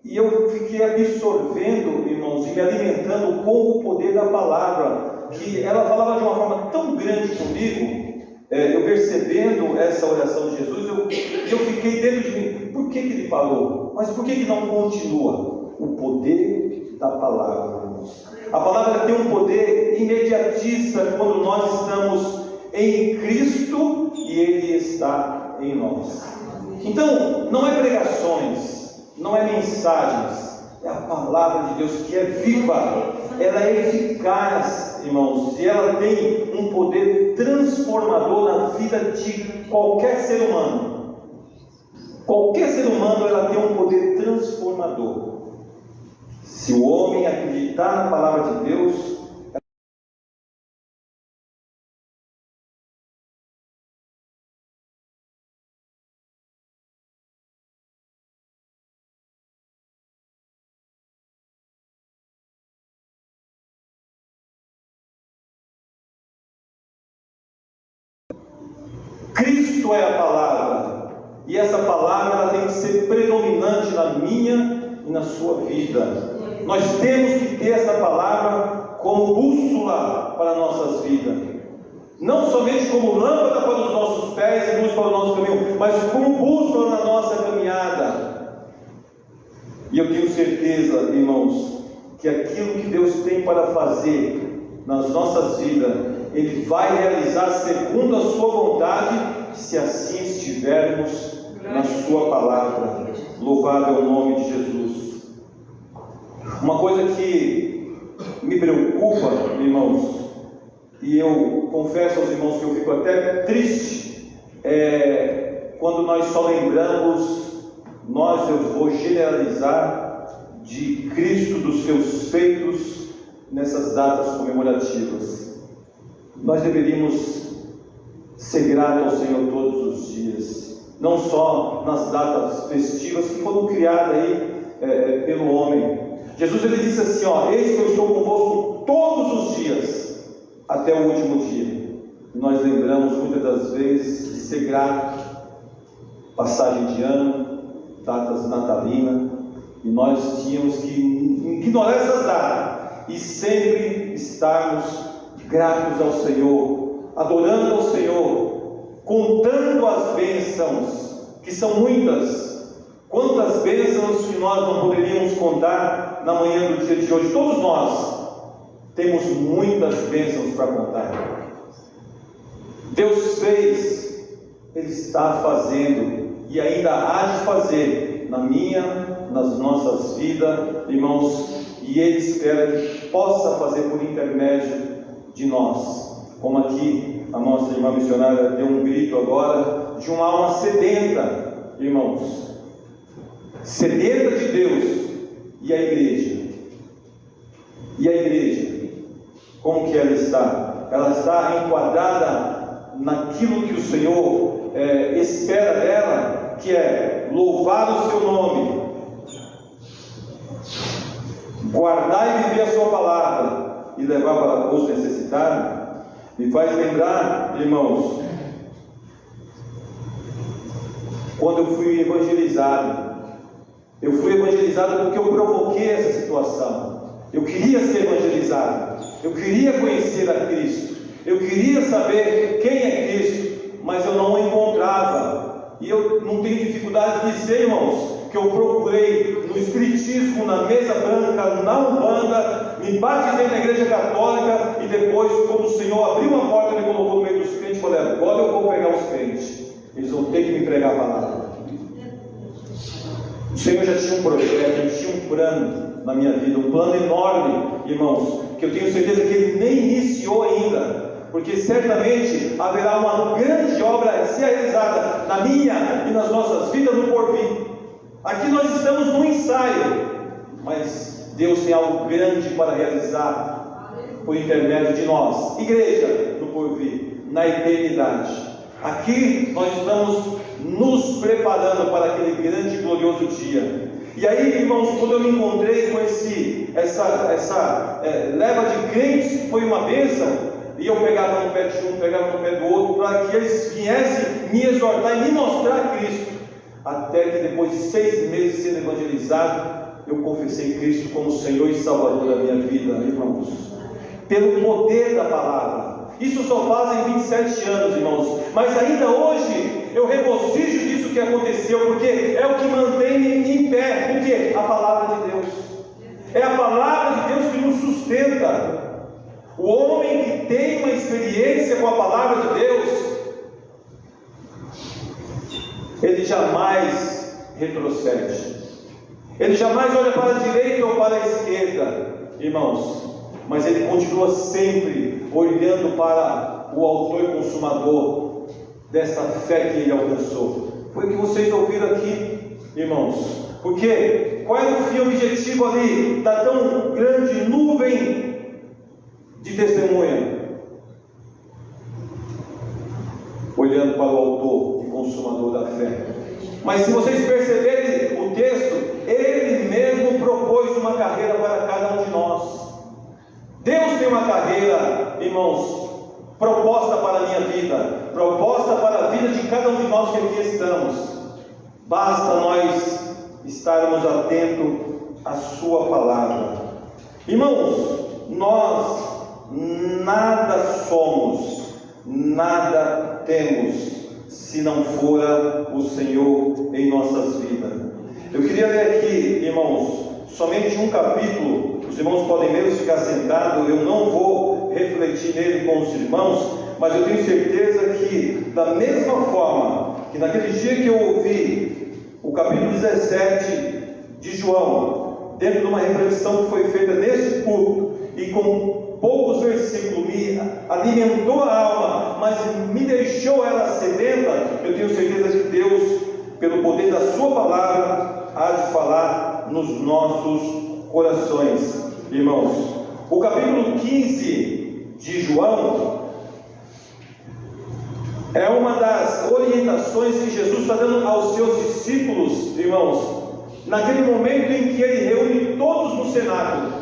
K: E eu fiquei absorvendo, irmãos, e me alimentando com o poder da palavra, que ela falava de uma forma tão grande comigo. Eu percebendo essa oração de Jesus, eu fiquei dentro de mim, por que ele parou? Mas por que não continua? O poder da palavra, irmãos. A palavra tem um poder imediatista quando nós estamos em Cristo e Ele está em nós. Então, não é pregações, não é mensagens, é a palavra de Deus que é viva, ela é eficaz, irmãos, e ela tem um poder transformador na vida de qualquer ser humano. Qualquer ser humano, ela tem um poder transformador. Se o homem acreditar na palavra de Deus, Cristo é a palavra, e essa palavra ela tem que ser predominante na minha e na sua vida. Nós temos que ter essa palavra como bússola para nossas vidas, não somente como lâmpada para os nossos pés e luz para o nosso caminho, mas como bússola na nossa caminhada. E eu tenho certeza, irmãos, que aquilo que Deus tem para fazer nas nossas vidas, Ele vai realizar segundo a sua vontade, se assim estivermos na sua palavra. Louvado é o nome de Jesus. Uma coisa que me preocupa, irmãos, e eu confesso aos irmãos que eu fico até triste, quando nós só lembramos, eu vou generalizar, de Cristo, dos seus feitos nessas datas comemorativas. Nós deveríamos ser gratos ao Senhor todos os dias, não só nas datas festivas que foram criadas aí pelo homem. Jesus ele disse assim, eis que eu estou convosco todos os dias, até o último dia. E nós lembramos muitas das vezes de ser gratos, passagem de ano, datas natalinas, e nós tínhamos que ignorar essas datas, e sempre estarmos gratos ao Senhor, adorando ao Senhor, contando as bênçãos, que são muitas. Quantas bênçãos que nós não poderíamos contar na manhã do dia de hoje? Todos nós temos muitas bênçãos para contar. Deus fez, Ele está fazendo e ainda há de fazer na minha, nas nossas vidas, irmãos, e Ele espera que possa fazer por intermédio de nós. Como aqui a nossa irmã missionária deu um grito agora de uma alma sedenta, irmãos, sedenta de Deus. E a igreja? como que ela está? Ela está enquadrada naquilo que o Senhor espera dela, que é louvar o seu nome, guardar e viver a sua palavra e levar para os necessitados. Me faz lembrar, irmãos, quando eu fui evangelizado. Eu fui evangelizado porque eu provoquei essa situação. Eu queria ser evangelizado, eu queria conhecer a Cristo, eu queria saber quem é Cristo, mas eu não o encontrava. E eu não tenho dificuldade de dizer, irmãos, que eu procurei no espiritismo, na mesa branca, na Umbanda, me batizei na igreja católica, e depois, quando o Senhor abriu uma porta e me colocou no meio dos crentes, falei: agora eu vou pregar os crentes, eles vão ter que me pregar a palavra. O Senhor já tinha um projeto, tinha um plano na minha vida, um plano enorme, irmãos, que eu tenho certeza que Ele nem iniciou ainda, porque certamente haverá uma grande obra a ser realizada na minha e nas nossas vidas no porvir. Aqui nós estamos num ensaio, mas Deus tem algo grande para realizar por intermédio de nós, igreja no porvir, na eternidade. Aqui nós estamos nos preparando para aquele grande e glorioso dia. E aí, irmãos, quando eu me encontrei com essa leva de crentes, foi uma bênção, e eu pegava no pé de um, pegava no pé do outro, para que eles viessem me exortar e me mostrar Cristo. Até que depois de 6 meses sendo evangelizado, eu confessei Cristo como Senhor e Salvador da minha vida, irmãos, pelo poder da palavra. Isso só fazem 27 anos, irmãos, mas ainda hoje eu regozijo disso que aconteceu, porque é o que mantém-me em pé. Porque a palavra de Deus é a palavra de Deus que nos sustenta. O homem que tem uma experiência com a palavra de Deus, ele jamais retrocede, ele jamais olha para a direita ou para a esquerda, irmãos, mas ele continua sempre olhando para o autor e consumador desta fé que ele alcançou. Foi o que vocês ouviram aqui, irmãos. Porque qual era o fim objetivo ali da tão grande nuvem de testemunha? Olhando para o autor e consumador da fé. Mas se vocês perceberem o texto, ele mesmo propôs uma carreira para cada um de nós. Deus tem uma carreira, irmãos, proposta para a minha vida, proposta para a vida de cada um de nós que aqui estamos. Basta nós estarmos atentos à sua palavra. Irmãos, nós nada somos, nada temos, se não for o Senhor em nossas vidas. Eu queria ler aqui, irmãos, somente um capítulo. Os irmãos podem mesmo ficar sentados, eu não vou refletir nele com os irmãos, mas eu tenho certeza que, da mesma forma que naquele dia que eu ouvi o capítulo 17 de João, dentro de uma reflexão que foi feita neste culto, e com poucos versículos me alimentou a alma, mas me deixou ela sedenta, eu tenho certeza que Deus, pelo poder da sua palavra, há de falar nos nossos corações, irmãos. O capítulo 15 de João é uma das orientações que Jesus está dando aos seus discípulos, irmãos, naquele momento em que ele reúne todos no cenáculo.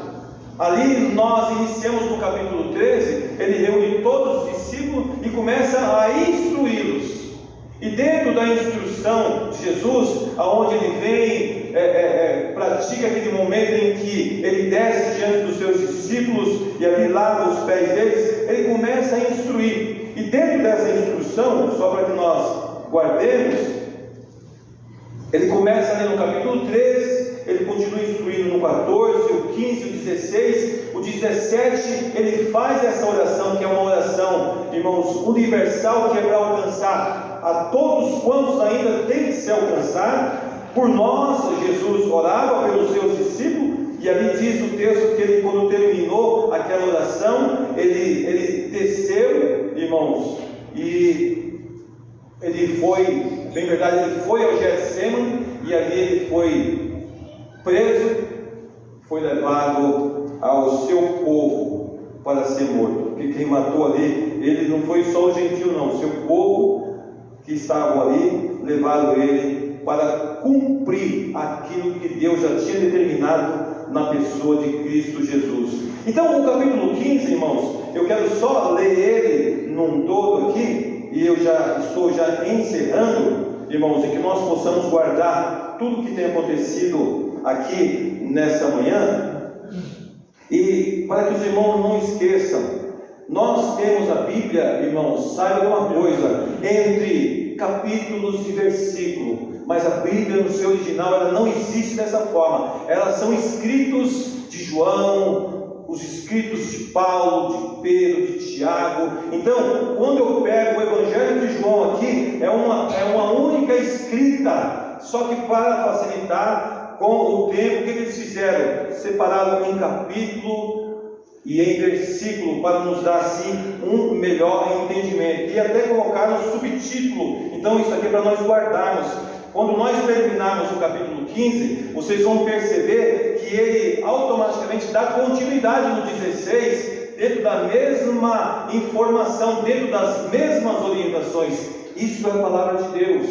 K: Ali nós iniciamos no capítulo 13, ele reúne todos os discípulos e começa a instruí-los. E dentro da instrução de Jesus, aonde ele vem, pratica aquele momento em que ele desce diante dos seus discípulos e ali lava os pés deles, ele começa a instruir. E dentro dessa instrução, só para que nós guardemos, ele começa ali no capítulo 13, ele continua instruindo no 14, o 15, o 16, o 17, ele faz essa oração, que é uma oração, irmãos, universal, que é para alcançar a todos quantos ainda tem que ser alcançado. Por nós, Jesus orava pelos seus discípulos, e ali diz o texto que ele, quando terminou aquela oração, ele desceu, irmãos, e ele foi, bem verdade, ele foi ao Getsemane, e ali ele foi preso, foi levado ao seu povo, para ser morto. Porque quem matou ali, ele não foi só o gentio, não. O seu povo que estavam ali levaram ele para cumprir aquilo que Deus já tinha determinado na pessoa de Cristo Jesus. Então, o capítulo 15, irmãos, eu quero só ler ele num todo aqui, e eu já estou encerrando, irmãos, e que nós possamos guardar tudo que tem acontecido aqui nessa manhã, e para que os irmãos não esqueçam, nós temos a Bíblia, irmãos, saiba uma coisa, entre capítulos e versículos, mas a Bíblia no seu original, ela não existe dessa forma, elas são escritos de João, os escritos de Paulo, de Pedro, de Tiago. Então, quando eu pego o Evangelho de João aqui, é uma única escrita, só que para facilitar com o tempo, o que eles fizeram? Separaram em capítulo e em versículo, para nos dar assim um melhor entendimento, e até colocaram um subtítulo. Então isso aqui é para nós guardarmos. Quando nós terminarmos o capítulo 15, vocês vão perceber que ele automaticamente dá continuidade no 16, dentro da mesma informação, dentro das mesmas orientações. Isso é a palavra de Deus.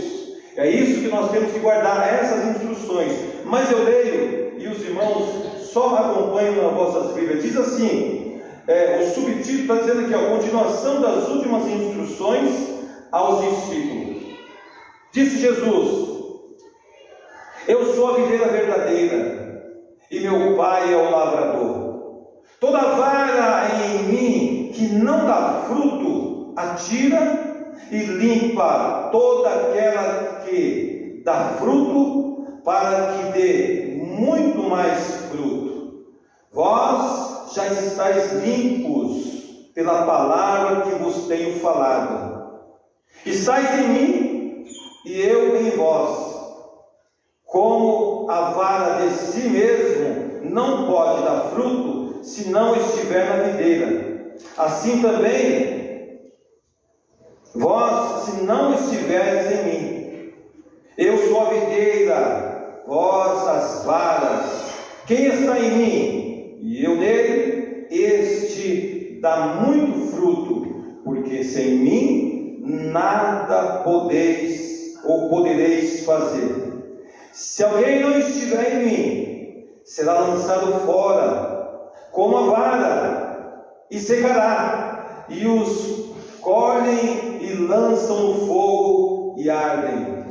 K: É isso que nós temos que guardar, essas instruções. Mas eu leio, e os irmãos só acompanham nas vossas Bíblias. Diz assim, o subtítulo está dizendo aqui, a continuação das últimas instruções aos discípulos. Disse Jesus: eu sou a videira verdadeira, e meu Pai é o lavrador. Toda vara em mim que não dá fruto, atira, e limpa toda aquela que dá fruto, para que dê muito mais fruto. Vós já estáis limpos pela palavra que vos tenho falado. Estáis em mim e eu em vós. Como a vara de si mesmo não pode dar fruto se não estiver na videira, assim também vós, se não estiveres em mim. Eu sou a videira, vós as varas. Quem está em mim e eu nele, este dá muito fruto, porque sem mim nada podeis ou podereis fazer. Se alguém não estiver em mim, será lançado fora como a vara e secará, e os colhem e lançam no fogo e ardem.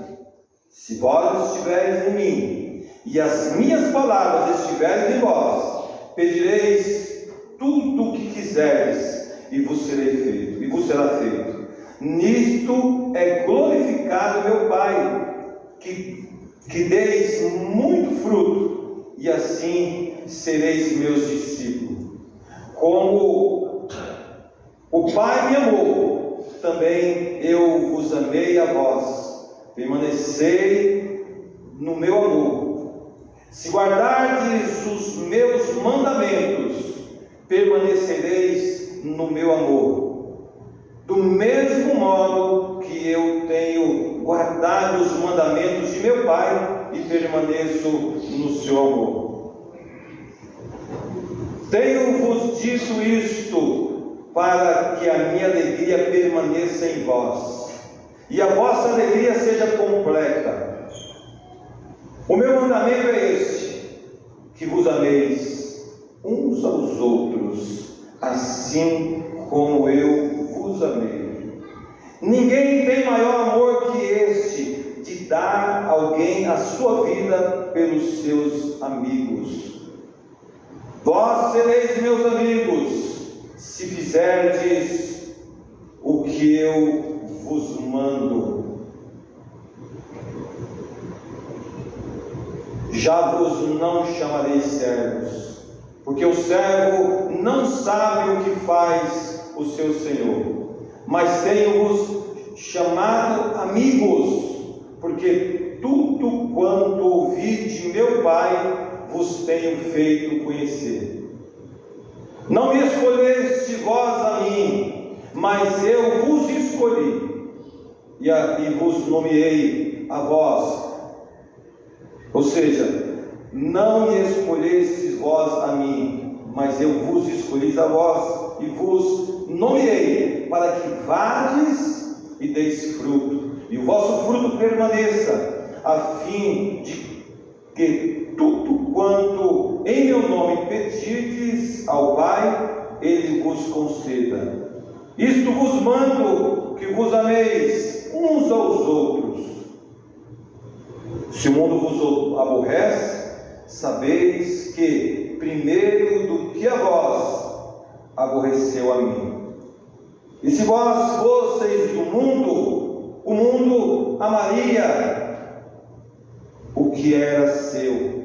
K: Se vós estiveres em mim e as minhas palavras estiverem em vós, pedireis tudo o que quiseres e vos será feito. Nisto é glorificado meu Pai, que deis muito fruto, e assim sereis meus discípulos. Como o Pai me amou, também eu vos amei a vós. Permanecei no meu amor. Se guardardes os meus mandamentos, permanecereis no meu amor. Do mesmo modo que eu tenho guardado os mandamentos de meu Pai e permaneço no seu amor. Tenho-vos dito isto para que a minha alegria permaneça em vós e a vossa alegria seja completa. O meu mandamento é este, que vos ameis uns aos outros, assim como eu vos amei. Ninguém tem maior amor que este, de dar a alguém a sua vida pelos seus amigos. Vós sereis meus amigos, se fizerdes o que eu vos mando. Já vos não chamarei servos, porque o servo não sabe o que faz o seu senhor, mas tenho-vos chamado amigos, porque tudo quanto ouvi de meu Pai vos tenho feito conhecer. Não me escolheste vós a mim, mas eu vos escolhi e vos nomeei a vós. Ou seja, não me escolhestes vós a mim, mas eu vos escolhi a vós e vos nomeei para que vades e deis fruto, e o vosso fruto permaneça, a fim de que tudo quanto em meu nome pedirdes ao Pai, Ele vos conceda. Isto vos mando, que vos ameis uns aos outros. Se o mundo vos aborrece, sabeis que primeiro do que a vós aborreceu a mim. E se vós fosseis do mundo, o mundo amaria o que era seu.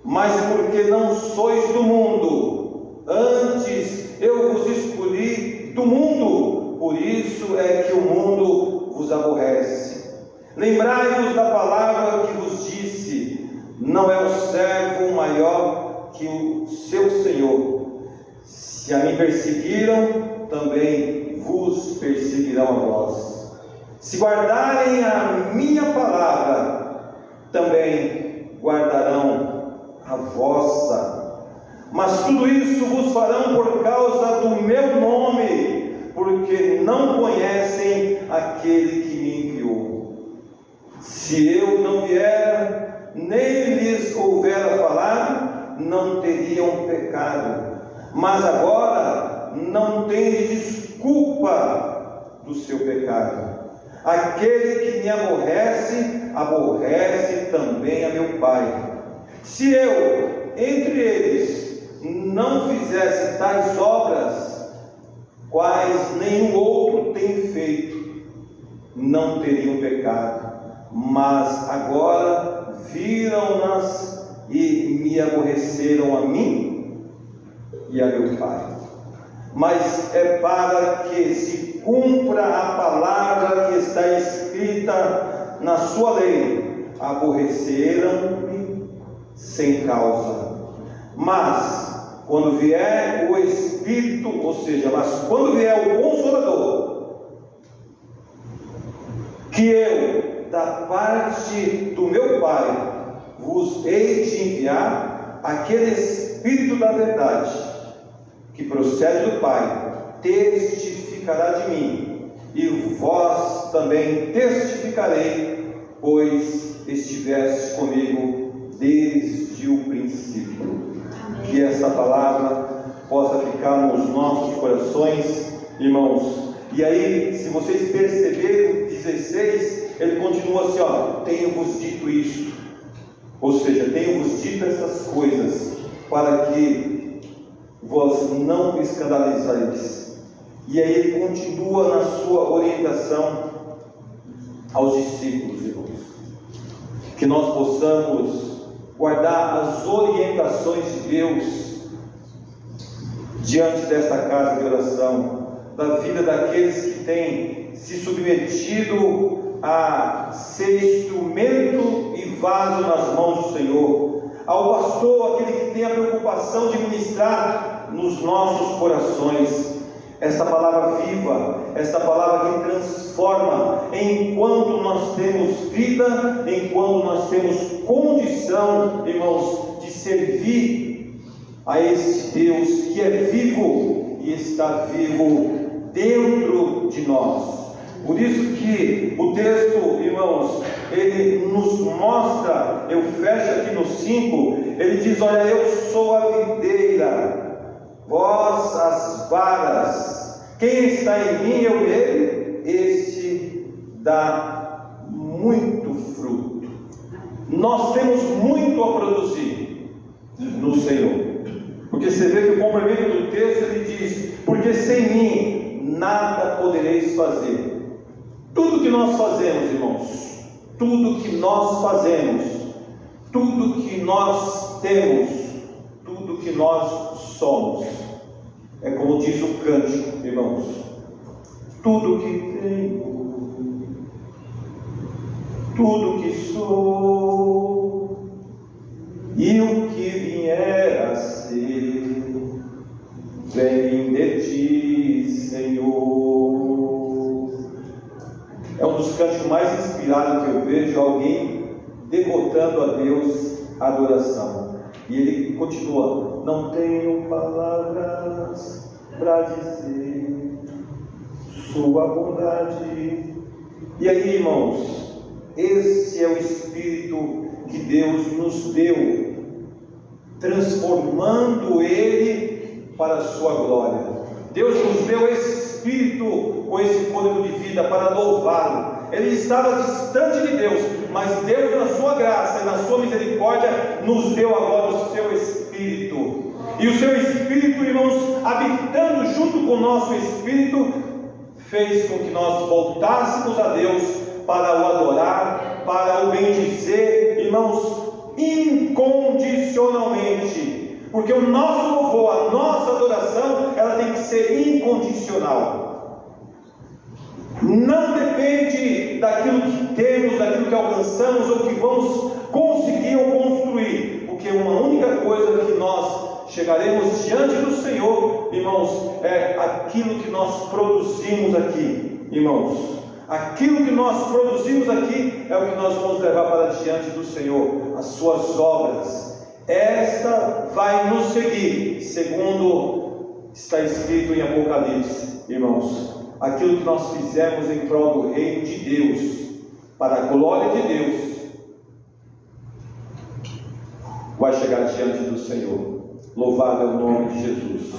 K: Mas porque não sois do mundo, antes eu vos escolhi do mundo, por isso é que o mundo vos aborrece. Lembrai-vos da palavra que vos disse: não é o servo maior que o seu senhor. Se a mim perseguiram, também vos perseguirão a vós. Se guardarem a minha palavra, também guardarão a vossa. Mas tudo isso vos farão por causa do meu nome, porque não conhecem aquele que me enviou. Se eu não vier, nem lhes houver falado, não teriam pecado. Mas agora não tem desculpa do seu pecado. Aquele que me aborrece, aborrece também a meu Pai. Se eu, entre eles, não fizesse tais obras, quais nenhum outro tem feito, não teriam pecado. Mas agora viram-nas e me aborreceram a mim e a meu Pai. Mas é para que se cumpra a palavra que está escrita na sua lei: aborreceram-me sem causa. Mas quando vier o Espírito, quando vier o Consolador, que eu, da parte do meu Pai, vos hei de enviar, aquele Espírito da verdade, que procede do Pai, testificará de mim, e vós também testificarei, pois estiveste comigo desde o princípio. Que esta palavra possa ficar nos nossos corações, irmãos. E aí, se vocês perceberem, 16, ele continua assim, tenho-vos dito isto, ou seja, tenho-vos dito essas coisas, para que vós não escandalizeis. E aí ele continua na sua orientação aos discípulos, irmãos, que nós possamos guardar as orientações de Deus diante desta casa de oração, da vida daqueles que têm se submetido a ser instrumento e vaso nas mãos do Senhor, ao pastor, aquele que tem a preocupação de ministrar nos nossos corações esta palavra viva, esta palavra que transforma, enquanto nós temos vida, enquanto nós temos condição, irmãos, de servir a este Deus que é vivo e está vivo dentro de nós. Por isso que o texto, irmãos, ele nos mostra, eu fecho aqui no 5, ele diz: olha, eu sou a videira, vós as varas, quem está em mim, eu nele, este dá muito fruto. Nós temos muito a produzir no Senhor, porque você vê que o complemento do texto ele diz: porque sem mim nada podereis fazer. Tudo que nós fazemos, irmãos, tudo que nós fazemos, tudo que nós temos, tudo que nós somos, é como diz o cântico, irmãos: tudo que tenho, tudo que sou, e o que vier a ser, vem de ti, Senhor. É um dos cânticos mais inspirados que eu vejo alguém devotando a Deus a adoração. E ele continua: não tenho palavras para dizer sua bondade. E aí, irmãos, esse é o Espírito que Deus nos deu, transformando ele para a sua glória. Deus nos deu esse Espírito com esse fôlego de vida para louvá-lo. Ele estava distante de Deus, mas Deus, na sua graça e na sua misericórdia, nos deu agora o seu Espírito. E o seu Espírito, irmãos, habitando junto com o nosso Espírito, fez com que nós voltássemos a Deus para o adorar, para o bendizer, irmãos, incondicionalmente. Porque o nosso louvor, a nossa adoração, ela tem que ser incondicional. Não depende daquilo que temos, daquilo que alcançamos ou que vamos conseguir ou construir. Porque uma única coisa que nós chegaremos diante do Senhor, irmãos, é aquilo que nós produzimos aqui, irmãos. Aquilo que nós produzimos aqui é o que nós vamos levar para diante do Senhor, as suas obras. Esta vai nos seguir, segundo está escrito em Apocalipse, irmãos. Aquilo que nós fizemos em prol do reino de Deus, para a glória de Deus, vai chegar diante do Senhor. Louvado é o nome de Jesus.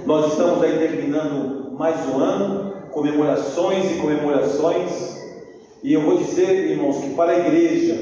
K: Nós estamos aí terminando mais um ano, comemorações e comemorações, e eu vou dizer, irmãos, que para a igreja,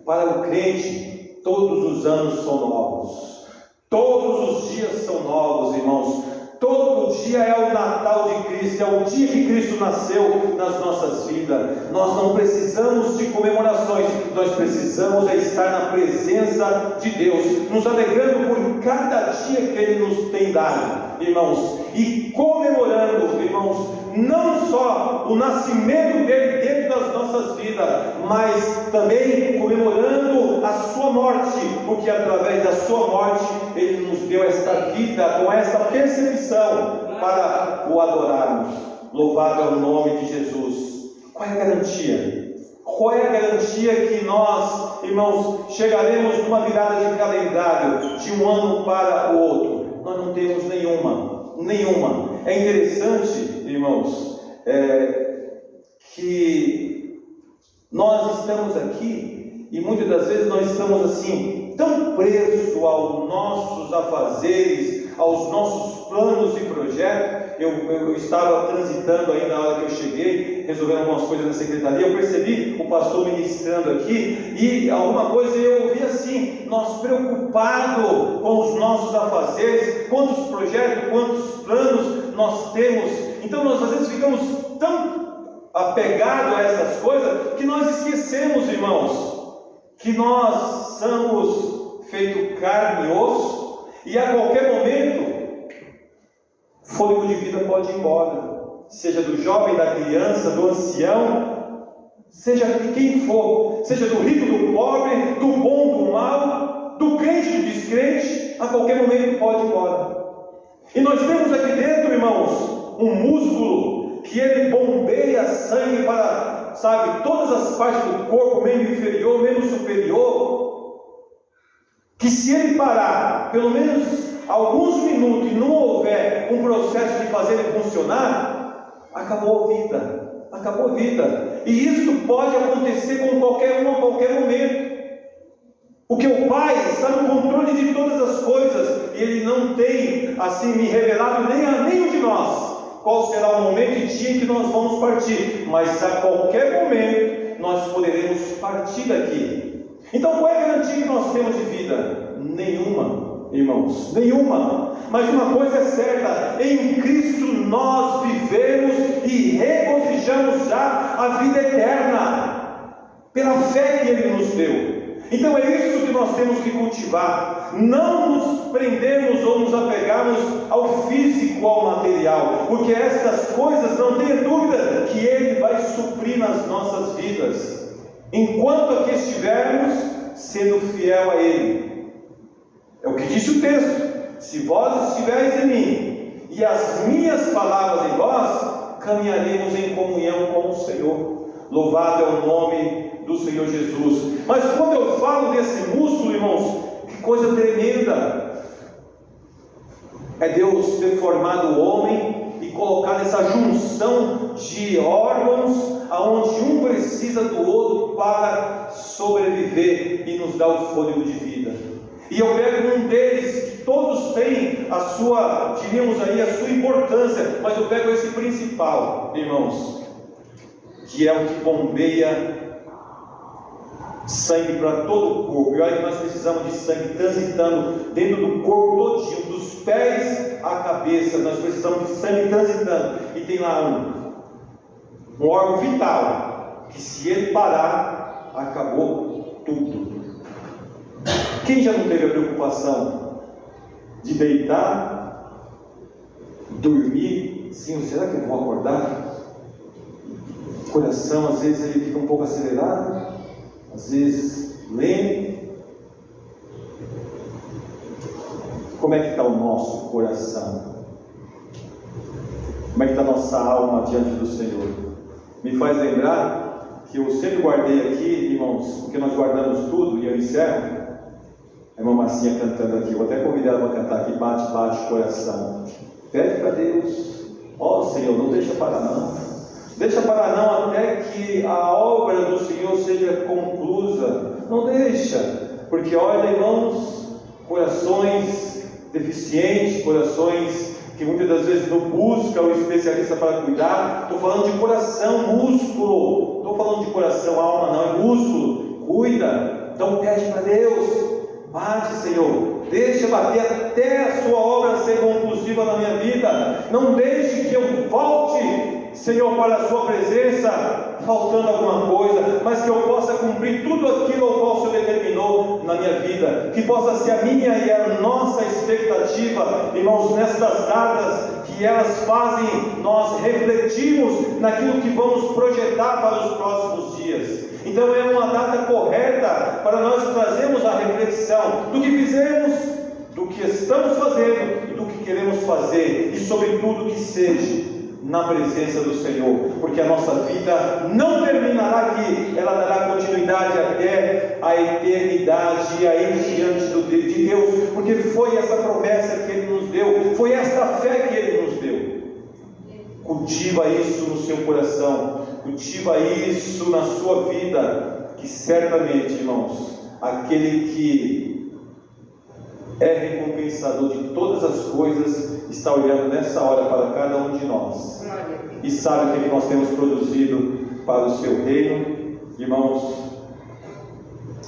K: para o crente, todos os anos são novos, todos os dias são novos, irmãos. Todo dia é o Natal de Cristo, é o dia que Cristo nasceu nas nossas vidas. Nós não precisamos de comemorações, nós precisamos estar na presença de Deus, nos alegrando por cada dia que Ele nos tem dado, irmãos, e comemorando, irmãos, não só o nascimento dele dentro das nossas vidas, mas também comemorando a sua morte, porque através da sua morte Ele nos deu esta vida com esta percepção para o adorarmos. Louvado é o nome de Jesus. Qual é a garantia? Qual é a garantia que nós, irmãos, chegaremos numa virada de calendário de um ano para o outro? Nós não temos nenhuma. É interessante, irmãos, que nós estamos aqui e muitas das vezes nós estamos assim, tão presos aos nossos afazeres, aos nossos planos e projetos. Eu estava transitando aí na hora que eu cheguei, resolvendo algumas coisas na secretaria, eu percebi o pastor ministrando aqui, e alguma coisa eu ouvi assim, nós preocupados com os nossos afazeres, quantos projetos, quantos planos nós temos. Então nós às vezes ficamos tão apegados a essas coisas, que nós esquecemos, irmãos, que nós somos feito carne e osso, e a qualquer momento o fôlego de vida pode ir embora, seja do jovem, da criança, do ancião, seja de quem for, seja do rico, do pobre, do bom, do mal, do crente, do descrente, a qualquer momento pode ir embora. E nós temos aqui dentro, irmãos, um músculo que ele bombeia sangue para, sabe, todas as partes do corpo, membro inferior, membro superior, que se ele parar pelo menos alguns minutos e não houver um processo de fazer ele funcionar, acabou a vida. E isso pode acontecer com qualquer um a qualquer momento, porque o Pai está no controle de todas as coisas, e Ele não tem assim me revelado nem a nenhum de nós qual será o momento e dia em que nós vamos partir, mas a qualquer momento nós poderemos partir daqui. Então qual é a garantia que nós temos de vida? Nenhuma, irmãos, nenhuma. Mas uma coisa é certa: em Cristo nós vivemos e regozijamos já a vida eterna, pela fé que Ele nos deu. Então é isso que nós temos que cultivar. Não nos prendemos ou nos apegamos ao físico, ao material, porque estas coisas, não tenha dúvida que Ele vai suprir nas nossas vidas, enquanto aqui estivermos sendo fiel a Ele. É o que disse o texto: se vós estiveres em mim e as minhas palavras em vós, caminharemos em comunhão com o Senhor. Louvado é o nome do Senhor Jesus. Mas quando eu falo desse músculo, irmãos, que coisa tremenda! É Deus ter formado o homem e colocado essa junção de órgãos, aonde um precisa do outro para sobreviver e nos dar o fôlego de vida. E eu pego um deles, que todos têm a sua, diríamos aí, a sua importância, mas eu pego esse principal, irmãos, que é o que bombeia sangue para todo o corpo. E olha que nós precisamos de sangue transitando dentro do corpo todinho, dos pés à cabeça. Nós precisamos de sangue transitando. E tem lá um órgão vital, que se ele parar, acabou tudo. Quem já não teve a preocupação de deitar, dormir, sim, será que eu vou acordar? O coração às vezes ele fica um pouco acelerado, às vezes lento. Como é que está o nosso coração? Como é que está a nossa alma diante do Senhor? Me faz lembrar que eu sempre guardei aqui, irmãos, porque nós guardamos tudo e eu encerro. É uma Marcinha cantando aqui, vou até convidar ela para cantar aqui, bate, bate o coração. Pede para Deus, ó Senhor, não deixa parar não. Deixa parar não até que a obra do Senhor seja conclusa. Não deixa, porque olha, irmãos, corações deficientes, corações que muitas das vezes não buscam o especialista para cuidar. Estou falando de coração, músculo. Estou falando de coração, alma não, é músculo. Cuida, então pede para Deus. Bate, Senhor, deixa bater até a sua obra ser conclusiva na minha vida. Não deixe que eu volte, Senhor, para a sua presença faltando alguma coisa, mas que eu possa cumprir tudo aquilo ao qual o Senhor determinou na minha vida, que possa ser a minha e a nossa expectativa, irmãos, nestas datas, que elas fazem nós refletirmos naquilo que vamos projetar para os próximos dias. Então é uma data correta para nós trazermos a reflexão do que fizemos, do que estamos fazendo e do que queremos fazer, e sobretudo que seja na presença do Senhor, porque a nossa vida não terminará aqui, ela dará continuidade até a eternidade, aí diante de Deus, porque foi essa promessa que Ele nos deu, foi esta fé que Ele nos deu. Cultiva isso no seu coração, cultiva isso na sua vida, que certamente, irmãos, aquele que é recompensador de todas as coisas está olhando nessa hora para cada um de nós e sabe o que nós temos produzido para o seu reino, irmãos,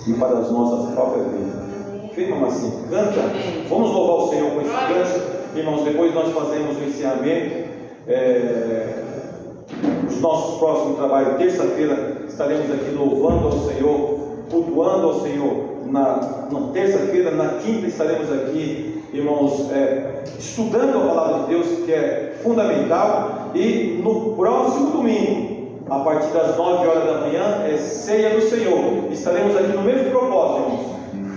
K: e para as nossas próprias vidas. Firma assim, canta, vamos louvar o Senhor com esse canto, irmãos. Depois nós fazemos o encerramento. Os nossos próximos trabalhos, terça-feira estaremos aqui louvando ao Senhor, cultuando ao Senhor. Na terça-feira, na quinta estaremos aqui, irmãos, estudando a palavra de Deus, que é fundamental. E no próximo domingo, a partir das 9 horas da manhã, é ceia do Senhor. Estaremos aqui no mesmo propósito, irmãos.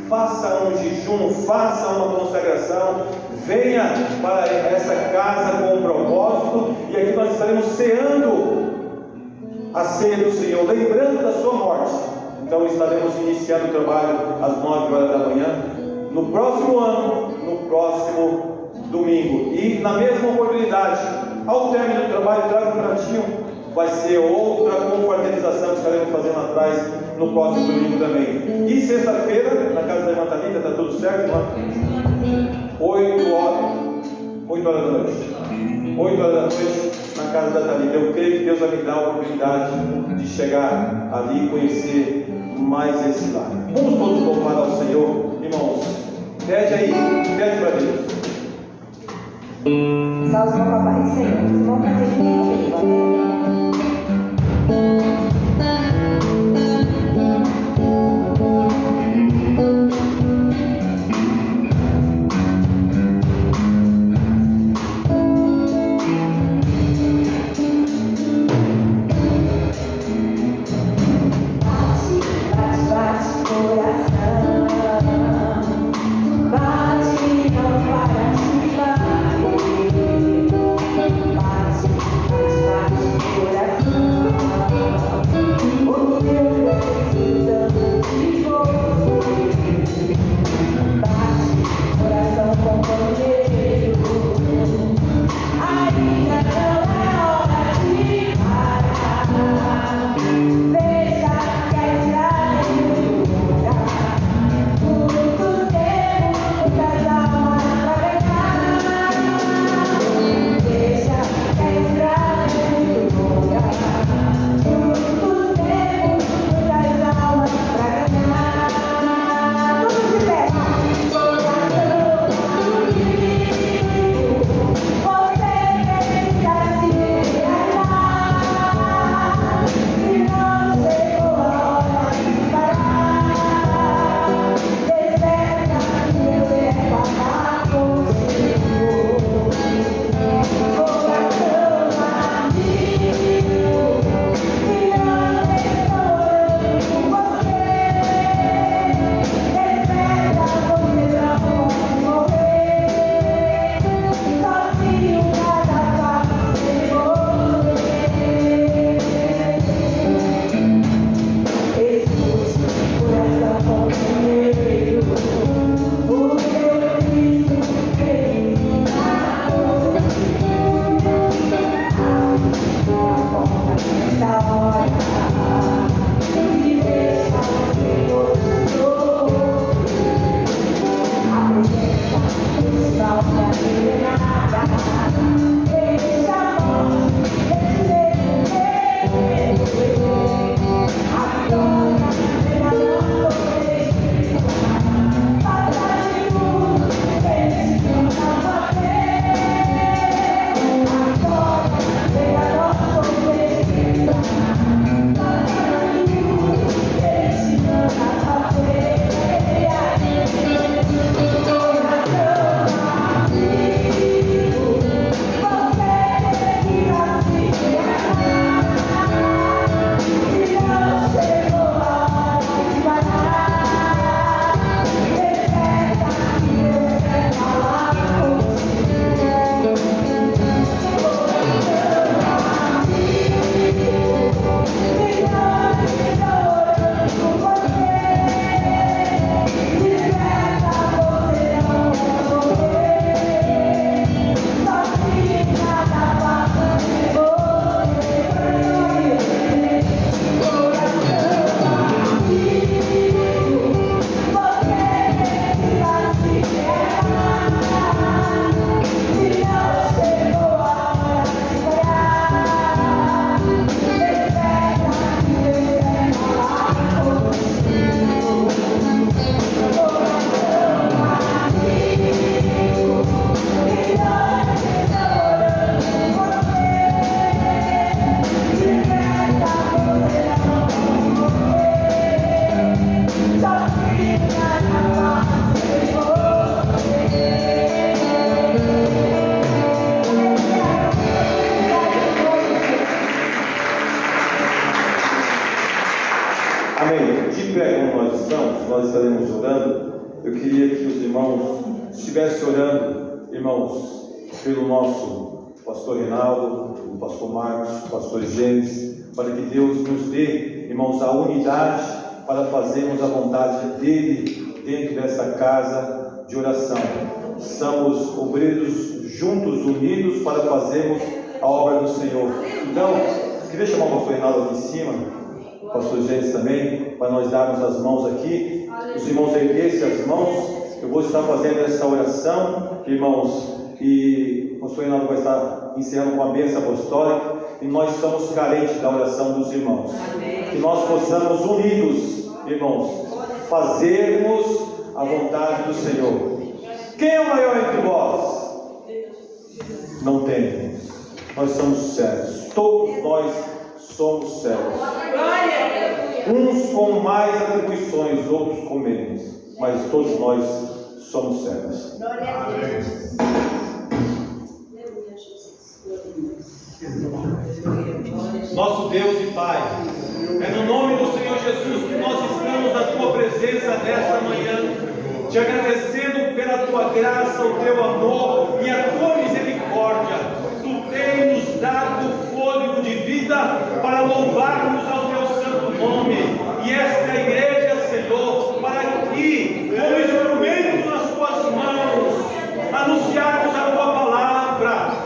K: Faça um jejum, faça uma consagração, venha para essa casa com um propósito, e aqui nós estaremos ceando a ceia do Senhor, lembrando da sua morte. Então estaremos iniciando o trabalho às 9 horas da manhã, no próximo ano, no próximo domingo. E na mesma oportunidade, ao término do trabalho, traga um pratinho, vai ser outra confraternização que estaremos fazendo atrás no próximo domingo também. E sexta-feira, na casa da irmã Thalita, está tudo certo, irmã? 8 horas da noite. 8 horas da noite, na casa da Thalita. Eu creio que Deus vai me dar a oportunidade de chegar ali e conhecer mais esse lar. Vamos todos louvar ao Senhor, irmãos. Pede aí, pede para Deus.
I: Salve para o Papai Senhor, não para ter
J: Bate, não para de bater.
K: irmãos, nós estaremos orando. Eu queria que os irmãos estivessem orando, irmãos, pelo nosso pastor Reinaldo, o pastor Marcos, o pastor Gênesis, para que Deus nos dê, irmãos, a unidade para fazermos a vontade dele dentro dessa casa de oração. Somos obreiros juntos, unidos, para fazermos a obra do Senhor. Então, eu queria chamar o pastor Reinaldo aqui em cima, o pastor Gênesis também, para nós darmos as mãos aqui. Os irmãos erguessem as mãos. Eu vou estar fazendo essa oração, irmãos, e o pastor Reinaldo vai estar encerrando com a bênção apostólica. E nós estamos carentes da oração dos irmãos. Que nós possamos, unidos, irmãos, fazermos a vontade do Senhor. Quem é o maior entre vós? Não temos. Nós somos cegos. Todos nós somos cegos. Uns com mais atribuições, outros com menos. Mas todos nós somos cegos. Nosso Deus e Pai, é no nome do Senhor Jesus que nós estamos na Tua presença nesta manhã, te agradecendo pela Tua graça, o Teu amor e a Tua misericórdia. Tu tens nos dado fôlego de vida para louvarmos ao Teu santo nome. E esta igreja, Senhor, para que, como instrumento nas Tuas mãos, anunciarmos a Tua palavra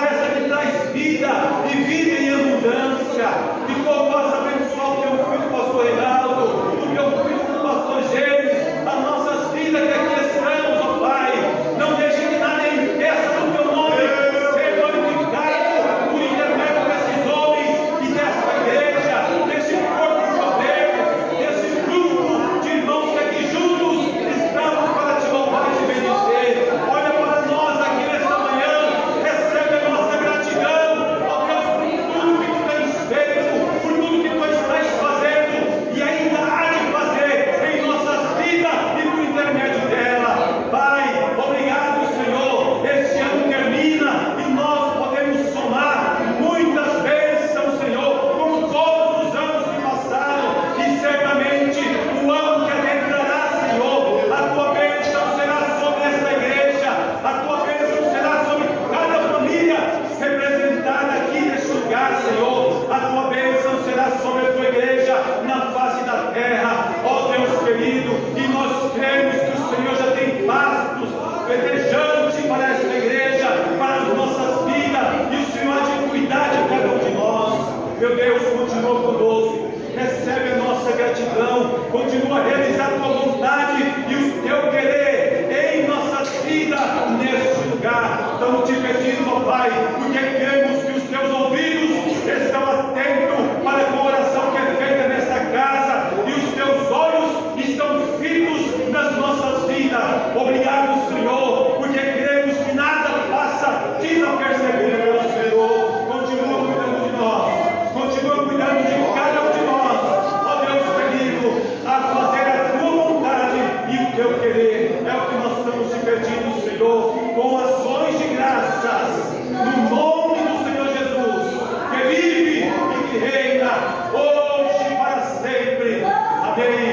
K: essa que traz vida e vida em abundância. E tu possa abençoar o Teu filho, pastor Reinaldo, o Teu filho, pastor Gênesis, as nossas vidas que aqui estamos, ó Pai. Não deixe que nada impeça do Teu nome ser glorificado por intermédio desses homens e desta igreja, desse corpo de Deus, desse grupo de irmãos que aqui juntos estamos para te louvar e te bendizer. Olha para nós aqui nesta manhã, recebe a nossa gratidão, ó Deus, por tudo que Tu tens feito, por tudo que Tu estás fazendo e ainda há de fazer em nossas vidas e por intermédio dela. Pai, obrigado, Senhor. Este ano termina e nós podemos somar muitas bênçãos, Senhor, como todos os anos que passaram, e certamente o ano que adentrará, Senhor, a Tua bênção será sobre essa igreja, a Tua bênção será sobre cada família representada aqui neste lugar, Senhor. A Tua bênção será sobre a Tua igreja na face da terra, ó Deus querido. E nós cremos que o Senhor já tem pastos verdejantes para esta igreja, para as nossas vidas, e o Senhor há de cuidar de cada um de nós. Meu Deus, continua conosco, recebe a nossa gratidão, continua a realizar a Tua vontade e o Teu querer em nossas vidas neste lugar. Estamos te pedindo, ó Pai, porque cremos que os Teus ouvidos estão atentos para a oração que é feita nesta casa e os Teus olhos estão fitos nas nossas vidas. Obrigado, Senhor, porque cremos que nada passa desapercebido pelo Senhor. Continua cuidando de nós, continua cuidando de cada um de nós, ó Deus querido, a fazer a Tua vontade e o Teu querer. É o que nós estamos te pedindo, Senhor, com ações de graças, no nome do Senhor Jesus, que vive e que reina hoje e para sempre. Amém.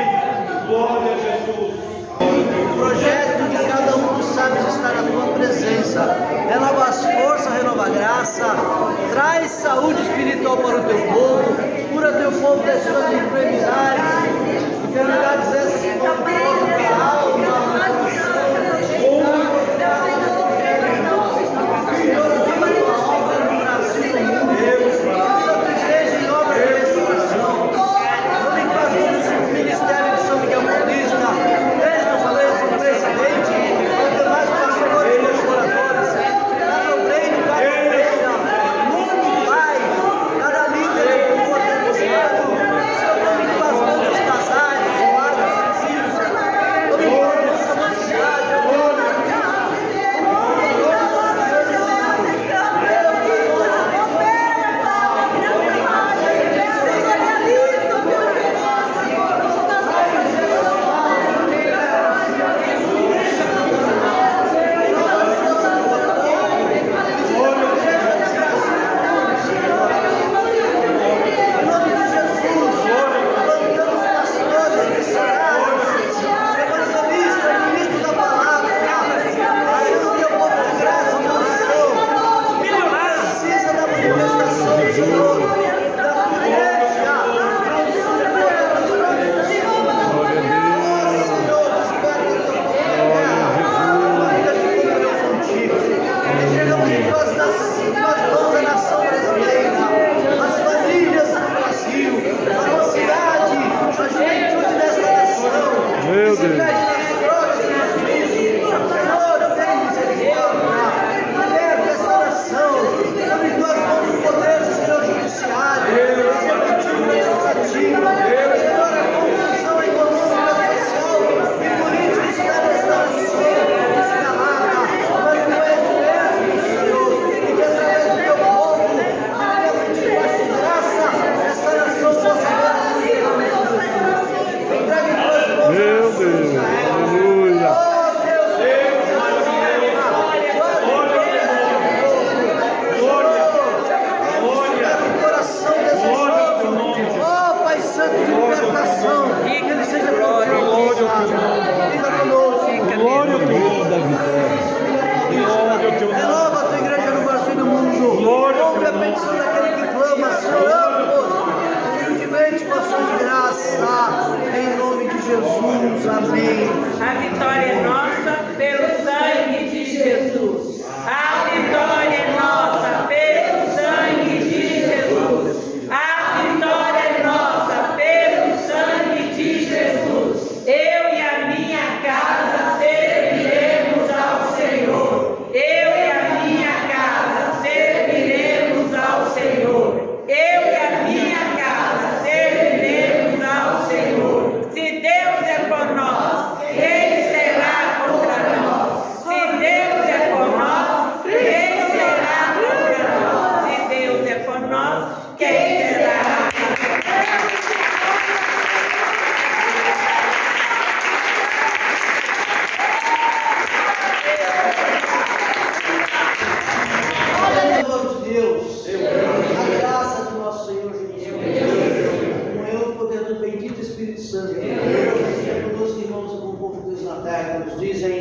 K: Glória a Jesus.
L: O projeto de cada um dos sábios está na Tua presença. Renova as forças, renova a graça, traz saúde espiritual para o Teu povo, cura Teu povo das suas enfermidades, enfermidades essas que vão da alma, Espírito Santo, seja conosco, irmãos, com o povo de Deus na terra, nos dizem